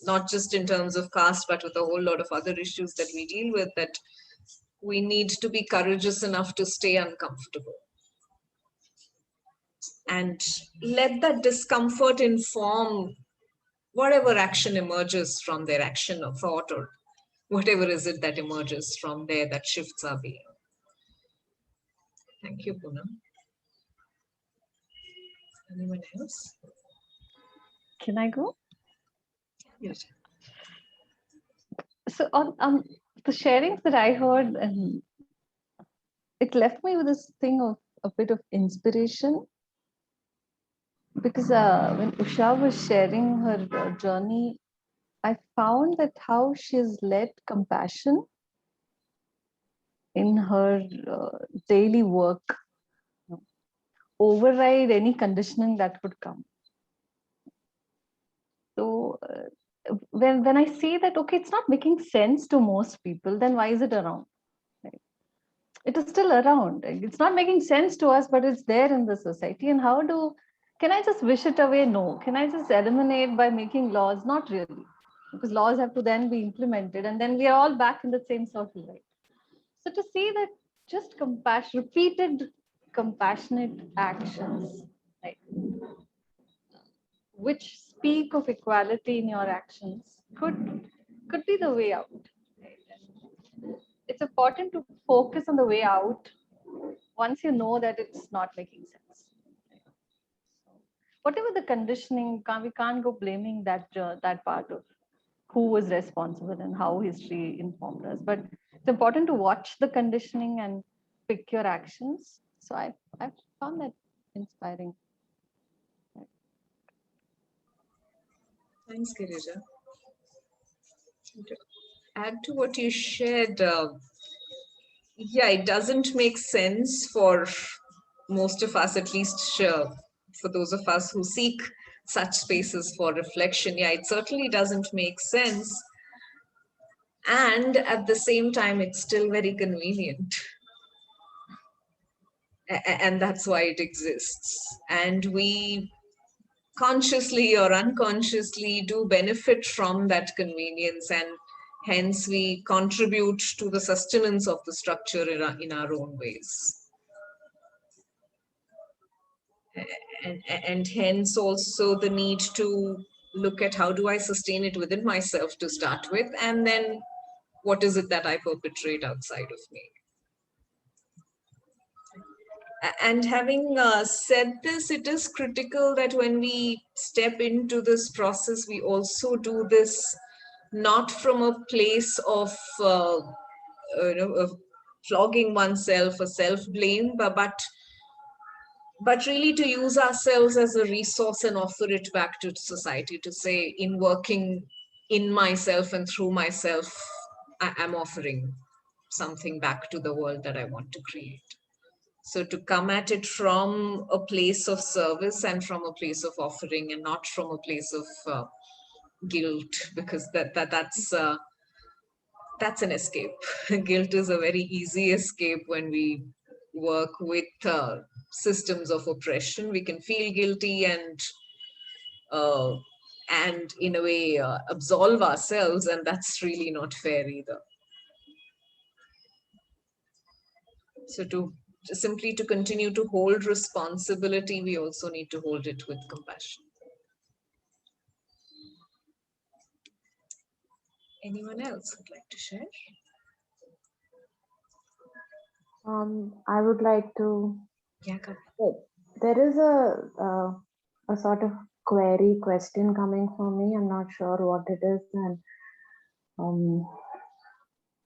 not just in terms of caste, but with a whole lot of other issues that we deal with, that we need to be courageous enough to stay uncomfortable. And let that discomfort inform whatever action emerges from their action or thought, or whatever is it that emerges from there that shifts our being. Thank you, Poonam. Anyone else? Can I go? Yes. So on the sharings that I heard, and it left me with this thing of a bit of inspiration, because when Usha was sharing her journey, I found that how she's let compassion in her daily work, you know, override any conditioning that could come. So when I say that, okay, it's not making sense to most people, then why is it around? Right? It is still around. It's not making sense to us, but it's there in the society. And can I just wish it away? No. Can I just eliminate by making laws? Not really. Because laws have to then be implemented, and then we are all back in the same circle, right? So to see that just repeated compassionate actions, right, which speak of equality in your actions, could be the way out. Right? And it's important to focus on the way out once you know that it's not making sense. So whatever the conditioning, we can't go blaming that part of who was responsible and how history informed us. But it's important to watch the conditioning and pick your actions. So I found that inspiring. Thanks, Girija. To add to what you shared, yeah, it doesn't make sense for most of us, at least for those of us who seek such spaces for reflection. Yeah, it certainly doesn't make sense. And at the same time, it's still very convenient. And that's why it exists. And we consciously or unconsciously do benefit from that convenience, and hence we contribute to the sustenance of the structure in our own ways. And hence also the need to look at how do I sustain it within myself to start with, and then what is it that I perpetrate outside of me. And having said this, it is critical that when we step into this process, we also do this not from a place of of flogging oneself or self-blame, but really to use ourselves as a resource and offer it back to society, to say, in working in myself and through myself, I'm offering something back to the world that I want to create. So to come at it from a place of service and from a place of offering, and not from a place of guilt, because that's an escape. Guilt is a very easy escape when we work with systems of oppression. We can feel guilty and in a way absolve ourselves, and that's really not fair either. So to simply to continue to hold responsibility, we also need to hold it with compassion. Anyone else would like to share? I would like to. Yeah, go. There is a sort of question coming for me. I'm not sure what it is, and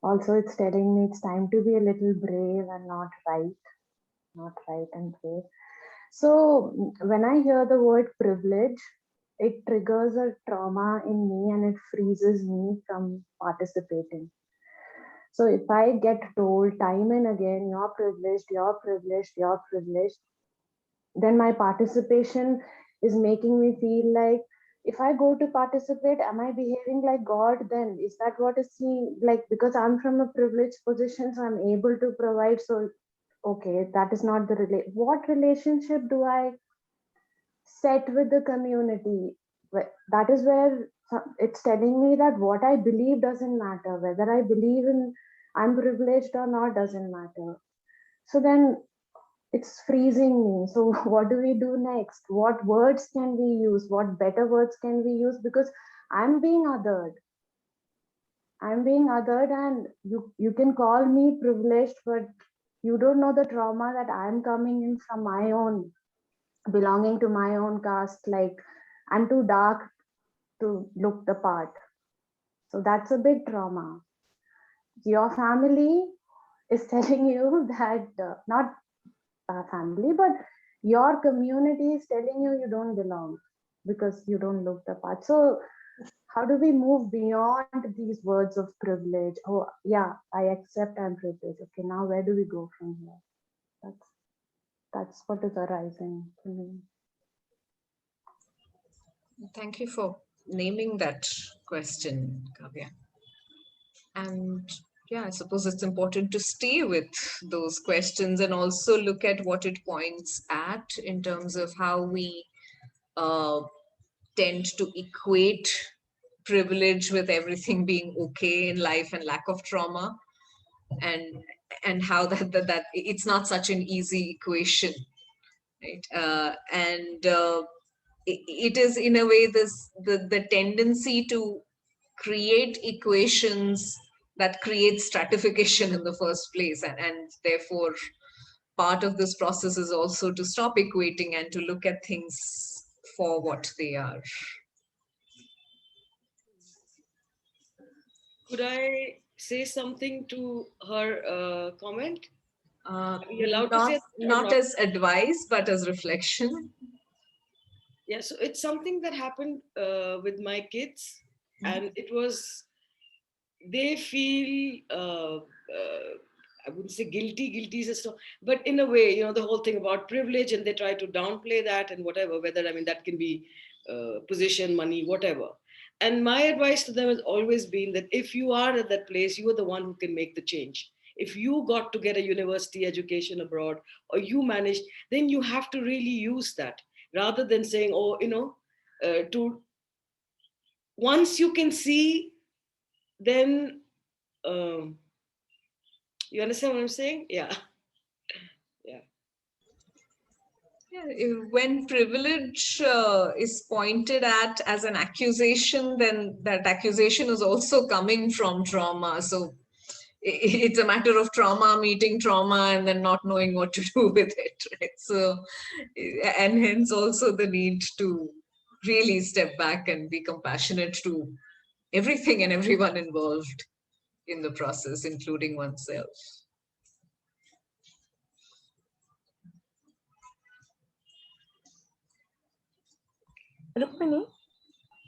also it's telling me it's time to be a little brave and not right and brave. So when I hear the word privilege, it triggers a trauma in me and it freezes me from participating. So if I get told time and again, you're privileged, you're privileged, you're privileged, then my participation is making me feel like, if I go to participate, am I behaving like God then? Is that what is seen? Like, because I'm from a privileged position, so I'm able to provide. So, okay, that is not the what relationship do I set with the community? That is where it's telling me that what I believe doesn't matter. Whether I believe in I'm privileged or not doesn't matter. So then it's freezing me. So what do we do next? What words can we use? What better words can we use? Because I'm being othered. I'm being othered, and you can call me privileged, but you don't know the trauma that I'm coming in from my own, belonging to my own caste. Like, I'm too dark to look the part. So that's a big trauma. Your family is telling you that, not family, but your community is telling you you don't belong because you don't look the part. So how do we move beyond these words of privilege? Oh yeah, I accept I'm privileged. Okay, now where do we go from here? That's what is arising to me. Thank you for naming that question, Kavya. And yeah, I suppose it's important to stay with those questions and also look at what it points at in terms of how we tend to equate privilege with everything being okay in life and lack of trauma, and how that it's not such an easy equation, right? It is in a way the tendency to create equations that create stratification in the first place, and therefore part of this process is also to stop equating and to look at things for what they are. Could I say something to her comment? Are you allowed to say Not that or not not? as advice but as reflection. Yeah, so it's something that happened with my kids, and it was, they feel I wouldn't say guilty is a strong, but in a way, you know, the whole thing about privilege, and they try to downplay that and whatever, whether, I mean, that can be position, money, whatever. And my advice to them has always been that if you are at that place, you are the one who can make the change. If you got to get a university education abroad, or you managed, then you have to really use that, rather than saying, oh, you know, to once you can see, then you understand what I'm saying? Yeah. Yeah. Yeah, when privilege is pointed at as an accusation, then that accusation is also coming from trauma. So it's a matter of trauma meeting trauma and then not knowing what to do with it, right? So, and hence also the need to really step back and be compassionate to everything and everyone involved in the process, including oneself. Rukmini,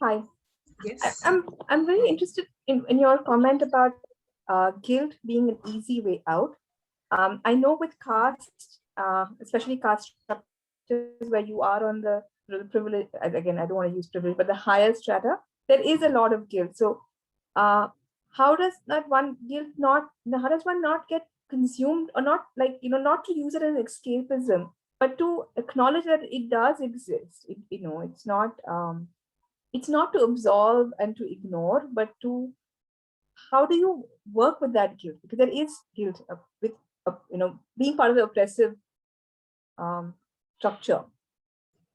hi. Yes. I'm very interested in your comment about guilt being an easy way out. I know with caste, especially caste structures where you are on the privilege, again, I don't want to use privilege, but the higher strata, there is a lot of guilt. So how does that one guilt not, how does one not get consumed, or not, like, you know, not to use it as escapism, but to acknowledge that it does exist. You know, it's not to absolve and to ignore, but to, how do you work with that guilt? Because there is guilt with, you know, being part of the oppressive structure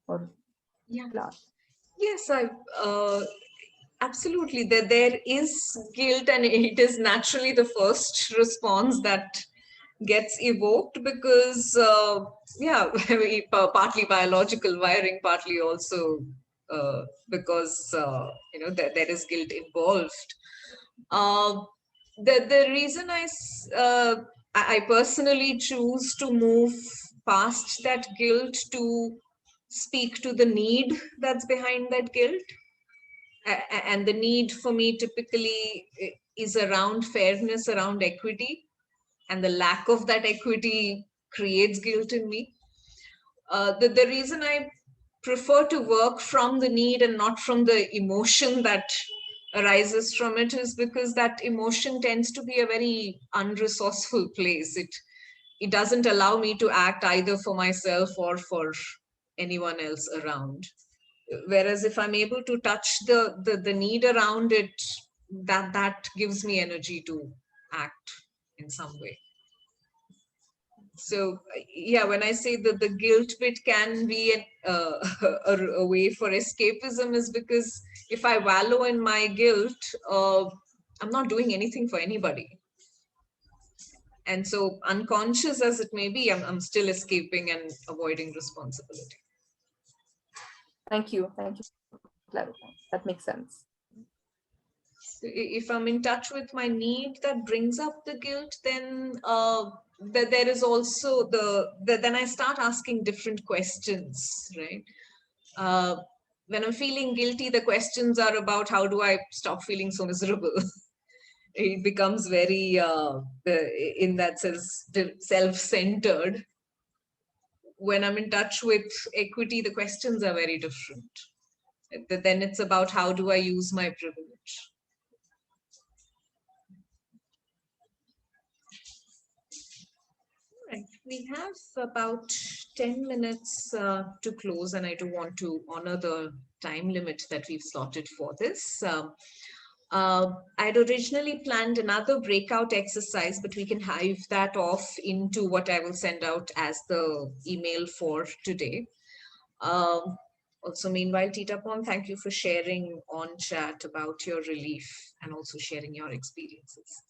or class. Yes, absolutely. There is guilt, and it is naturally the first response that gets evoked because, yeah, partly biological wiring, partly also because, you know, there is guilt involved. Uh, the reason I personally choose to move past that guilt to speak to the need that's behind that guilt, and the need for me typically is around fairness, around equity, and the lack of that equity creates guilt in me. The reason I prefer to work from the need and not from the emotion that arises from it is because that emotion tends to be a very unresourceful place. It doesn't allow me to act either for myself or for anyone else around. Whereas if I'm able to touch the need around it, that gives me energy to act in some way. So yeah, when I say that the guilt bit can be a way for escapism, is because if I wallow in my guilt, I'm not doing anything for anybody. And so unconscious as it may be, I'm still escaping and avoiding responsibility. Thank you. Thank you for clarifying. That makes sense. If I'm in touch with my need that brings up the guilt, then there is also then I start asking different questions, right? When I'm feeling guilty, the questions are about how do I stop feeling so miserable? It becomes very, in that sense, self-centered. When I'm in touch with equity, the questions are very different. Then it's about how do I use my privilege? Right. We have about 10 minutes to close, and I do want to honor the time limit that we've slotted for this. I'd originally planned another breakout exercise, but we can hive that off into what I will send out as the email for today. Also, meanwhile, Titapon, thank you for sharing on chat about your relief and also sharing your experiences.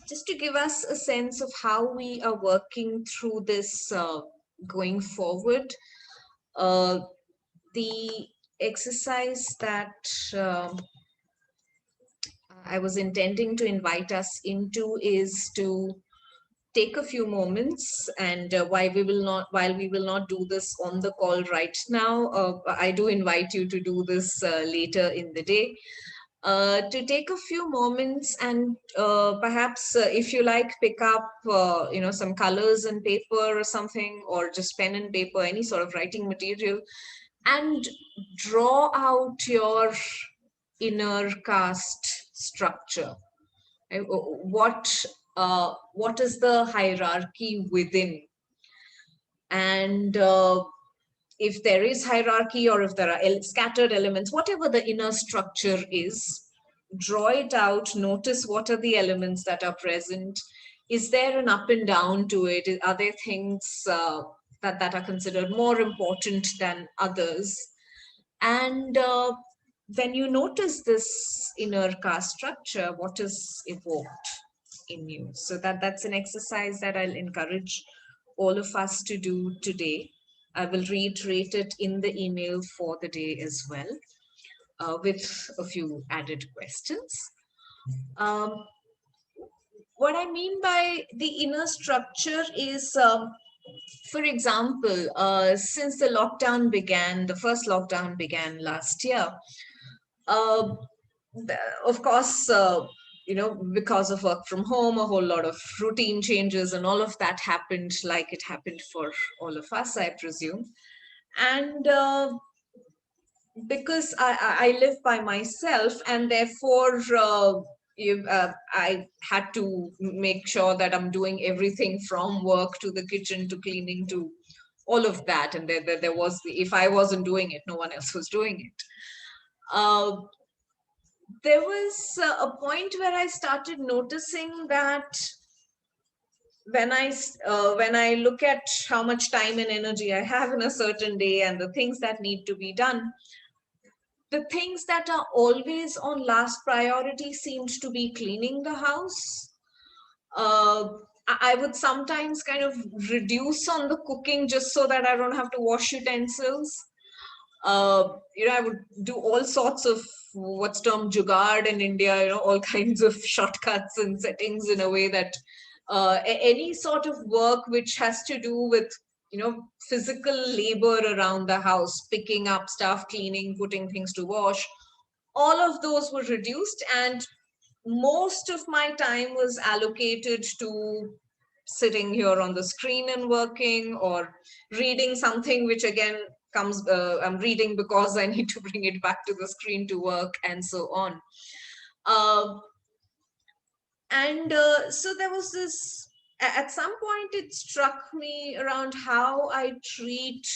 Just to give us a sense of how we are working through this going forward, the exercise that I was intending to invite us into is to take a few moments, and while we will not do this on the call right now, I do invite you to do this later in the day. To take a few moments and perhaps if you like, pick up some colors and paper or something, or just pen and paper, any sort of writing material, and draw out your inner caste structure. What is the hierarchy within? And if there is hierarchy, or if there are scattered elements, whatever the inner structure is, draw it out, notice what are the elements that are present. Is there an up and down to it? Are there things that are considered more important than others? And when you notice this inner caste structure, what is evoked in you? So that's an exercise that I'll encourage all of us to do today. I will reiterate it in the email for the day as well, with a few added questions. What I mean by the inner structure is, for example, since the lockdown began, the first lockdown began last year, of course, because of work from home, a whole lot of routine changes and all of that happened, like it happened for all of us, I presume. And because I live by myself, and therefore I had to make sure that I'm doing everything from work to the kitchen to cleaning to all of that. And there was, if I wasn't doing it, no one else was doing it. There was a point where I started noticing that when I look at how much time and energy I have in a certain day and the things that need to be done, the things that are always on last priority seemed to be cleaning the house. I would sometimes kind of reduce on the cooking just so that I don't have to wash utensils. I would do all sorts of what's termed jugaad in India, all kinds of shortcuts and settings in a way that any sort of work which has to do with, physical labor around the house, picking up stuff, cleaning, putting things to wash, all of those were reduced. And most of my time was allocated to sitting here on the screen and working, or reading something which again comes, I'm reading because I need to bring it back to the screen to work, and so on. So there was this, at some point it struck me around how I treat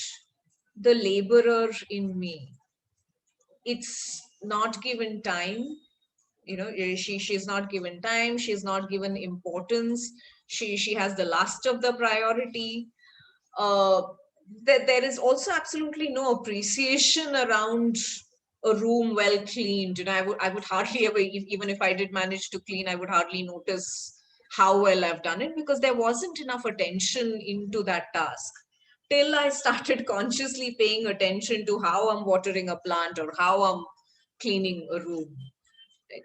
the laborer in me. It's not given time, she's not given time, she's not given importance, she has the last of the priority. There is also absolutely no appreciation around a room well cleaned. I would hardly ever, even if I did manage to clean, I would hardly notice how well I've done it, because there wasn't enough attention into that task till I started consciously paying attention to how I'm watering a plant or how I'm cleaning a room.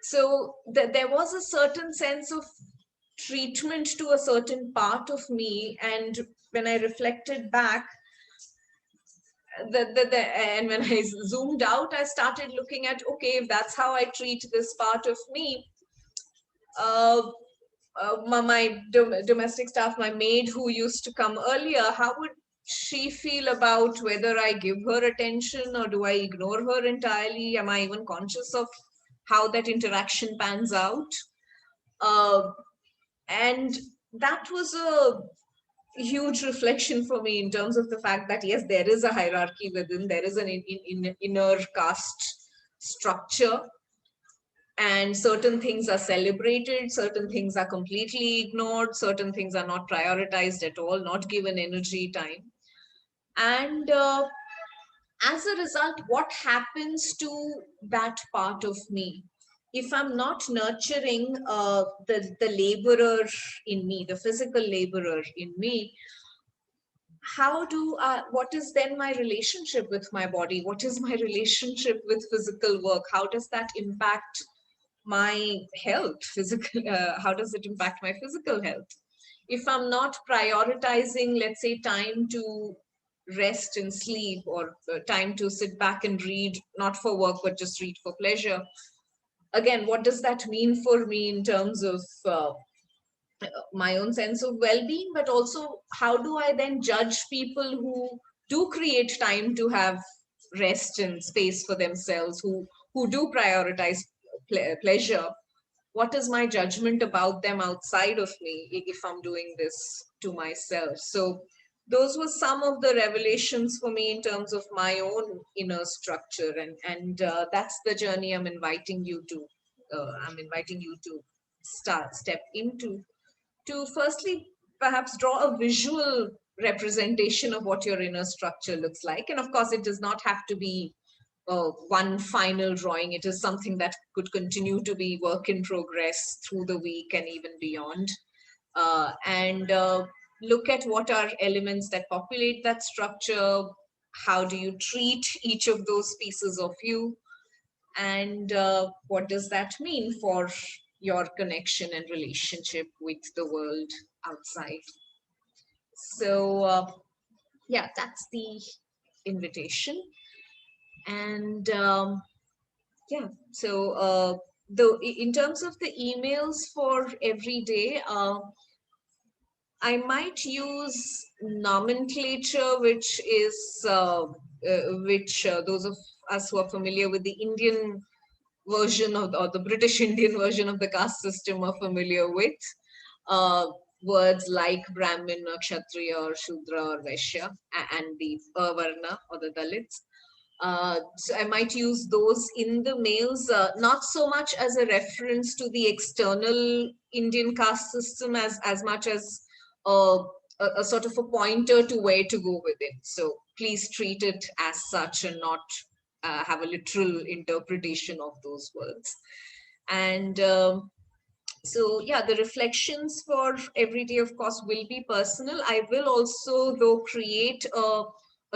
So there was a certain sense of treatment to a certain part of me, and when I reflected back, and when I zoomed out, I started looking at, okay, if that's how I treat this part of me, uh, my domestic staff, my maid who used to come earlier, how would she feel about whether I give her attention or do I ignore her entirely? Am I even conscious of how that interaction pans out? And that was a huge reflection for me, in terms of the fact that yes, there is a hierarchy within, there is an inner caste structure, and certain things are celebrated, certain things are completely ignored, certain things are not prioritized at all, not given energy, time. And as a result, what happens to that part of me if I'm not nurturing the laborer in me, the physical laborer in me? What is then my relationship with my body? What is my relationship with physical work? How does that impact my health? How does it impact my physical health? If I'm not prioritizing, let's say, time to rest and sleep, or time to sit back and read, not for work, but just read for pleasure, again, what does that mean for me in terms of my own sense of well-being? But also, how do I then judge people who do create time to have rest and space for themselves, who do prioritize pleasure? What is my judgment about them outside of me if I'm doing this to myself? So those were some of the revelations for me in terms of my own inner structure, and that's the journey I'm inviting you to step into, to firstly perhaps draw a visual representation of what your inner structure looks like. And of course, it does not have to be one final drawing. It is something that could continue to be work in progress through the week and even beyond. And look at what are elements that populate that structure. How do you treat each of those pieces of you? And what does that mean for your connection and relationship with the world outside? So yeah, that's the invitation. And yeah, so in terms of the emails for every day, I might use nomenclature, which those of us who are familiar with the Indian version of, or the British Indian version of the caste system are familiar with. Words like Brahmin or Kshatriya or Shudra or Vaishya, and the Avarna or the Dalits. So I might use those in the mails, not so much as a reference to the external Indian caste system as much as a sort of a pointer to where to go with it. So please treat it as such and not have a literal interpretation of those words. And so yeah, the reflections for every day, of course, will be personal. I will also, though, create a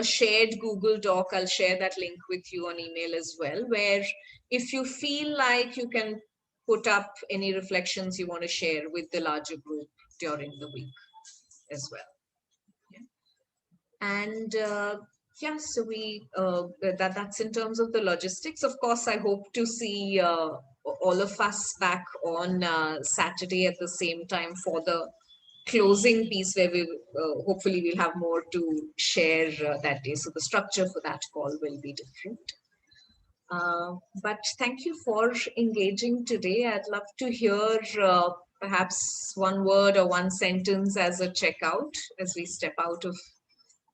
shared Google Doc. I'll share that link with you on email as well, where if you feel like you can put up any reflections you want to share with the larger group during the week as well. Yeah. And yeah, so that's in terms of the logistics. Of course, I hope to see all of us back on Saturday at the same time for the closing piece where we hopefully we'll have more to share that day. So the structure for that call will be different. But thank you for engaging today. I'd love to hear perhaps one word or one sentence as a checkout as we step out of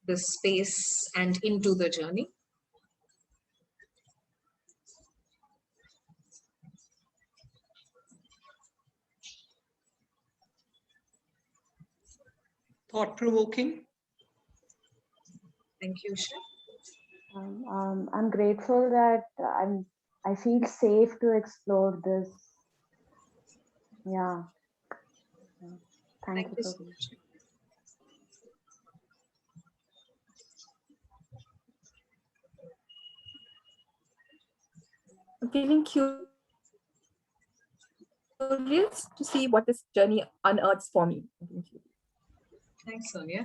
the space and into the journey. Thought-provoking. Thank you, Usha. I'm grateful that I feel safe to explore this. Yeah. Thank you so so much. I'm feeling curious to see what this journey unearths for me. Thanks, Sonia.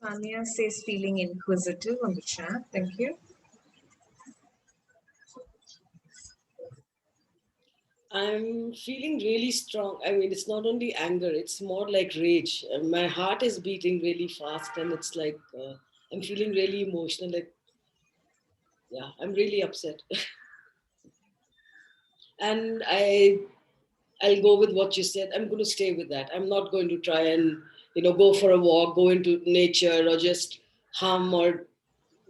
Tanya says feeling inquisitive on the chat. Thank you. I'm feeling really strong. I mean, it's not only anger, it's more like rage. My heart is beating really fast, and it's like I'm feeling really emotional. Like, yeah, I'm really upset. And I'll go with what you said. I'm going to stay with that. I'm not going to try and, go for a walk, go into nature, or just hum or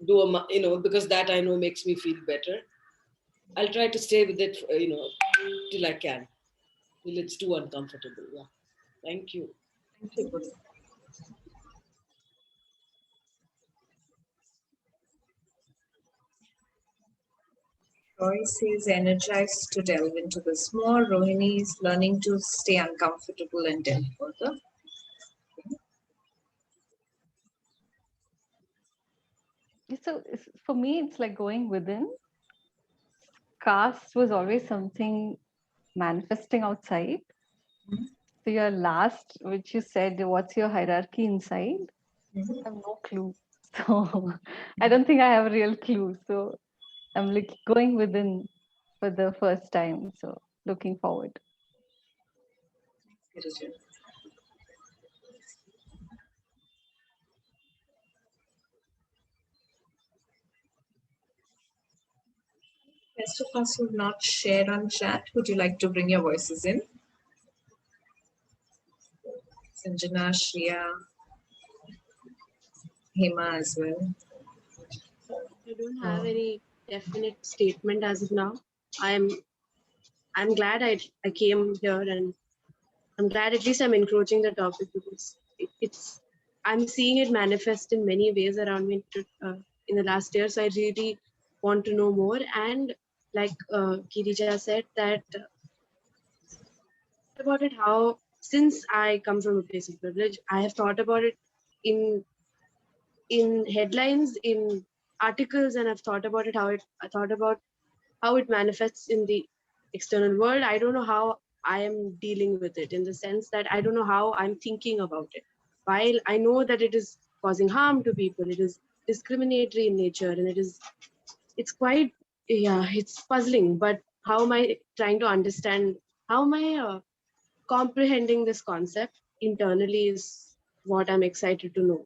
do because that I know makes me feel better. I'll try to stay with it, till I can, till it's too uncomfortable. Yeah. Thank you. Thank you. Roy says energized to delve into this more. Rohini is learning to stay uncomfortable and delve further. So for me, it's like going within. Caste was always something manifesting outside. So your last, which you said, what's your hierarchy inside? I have no clue. So I don't think I have a real clue. So I'm like going within for the first time. So looking forward. Rest of us who have not shared on chat, would you like to bring your voices in? Sanjana, Shriya, Hema as well. I don't have any definite statement as of now. I'm glad I came here, and I'm glad at least I'm encroaching the topic, because I'm seeing it manifest in many ways around me in the last year. So I really want to know more. And like Girija said, that about it, how since I come from a place of privilege, I have thought about it in headlines, in articles, and I've thought about it I thought about how it manifests in the external world. I don't know how I am dealing with it, in the sense that I don't know how I'm thinking about it. While I know that it is causing harm to people, it is discriminatory in nature, and it's quite, it's puzzling. But how am I trying to understand, how am I comprehending this concept internally is what I'm excited to know.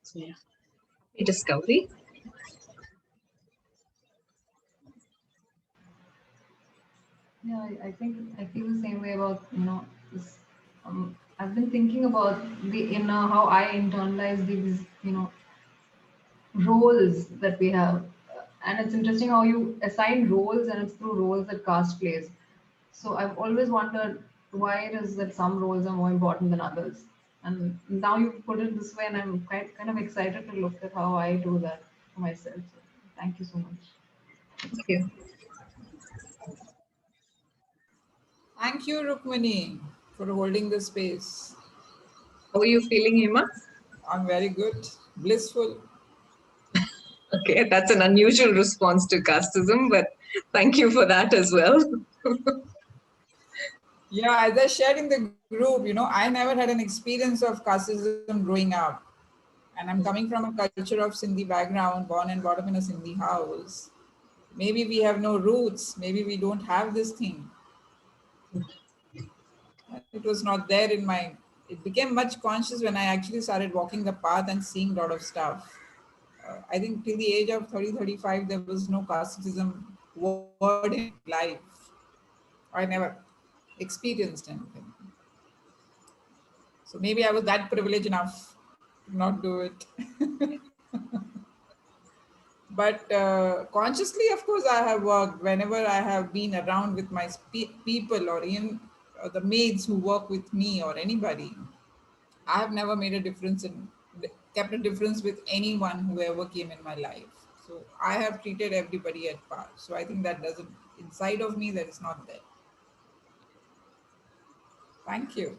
So yeah. Discovery. Yeah, I think I feel the same way about, this. I've been thinking about the inner, how I internalize these, roles that we have. And it's interesting how you assign roles, and it's through roles that caste plays. So I've always wondered, why it is that some roles are more important than others. And now you put it this way, and I'm quite kind of excited to look at how I do that for myself. So thank you so much. Thank you. Thank you, Rukmini, for holding the space. How are you feeling, Hema? I'm very good, blissful. Okay, that's an unusual response to casteism, but thank you for that as well. Yeah, as I shared in the group, I never had an experience of casteism growing up. And I'm coming from a culture of Sindhi background, born and brought up in a Sindhi house. Maybe we have no roots. Maybe we don't have this thing. It was not there in my, it became much conscious when I actually started walking the path and seeing a lot of stuff. I think till the age of 30, 35, there was no casteism word in life. I never experienced anything. So maybe I was that privileged enough to not do it. But consciously, of course, I have worked whenever I have been around with my people, or even the maids who work with me or anybody. I have never made a difference in, kept a difference with anyone who ever came in my life. So I have treated everybody at par. So I think that doesn't, inside of me, that is not there. Thank you.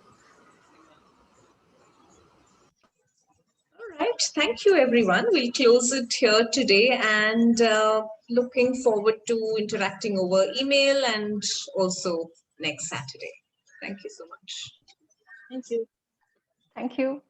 All right. Thank you, everyone. We'll close it here today, and looking forward to interacting over email and also next Saturday. Thank you so much. Thank you. Thank you.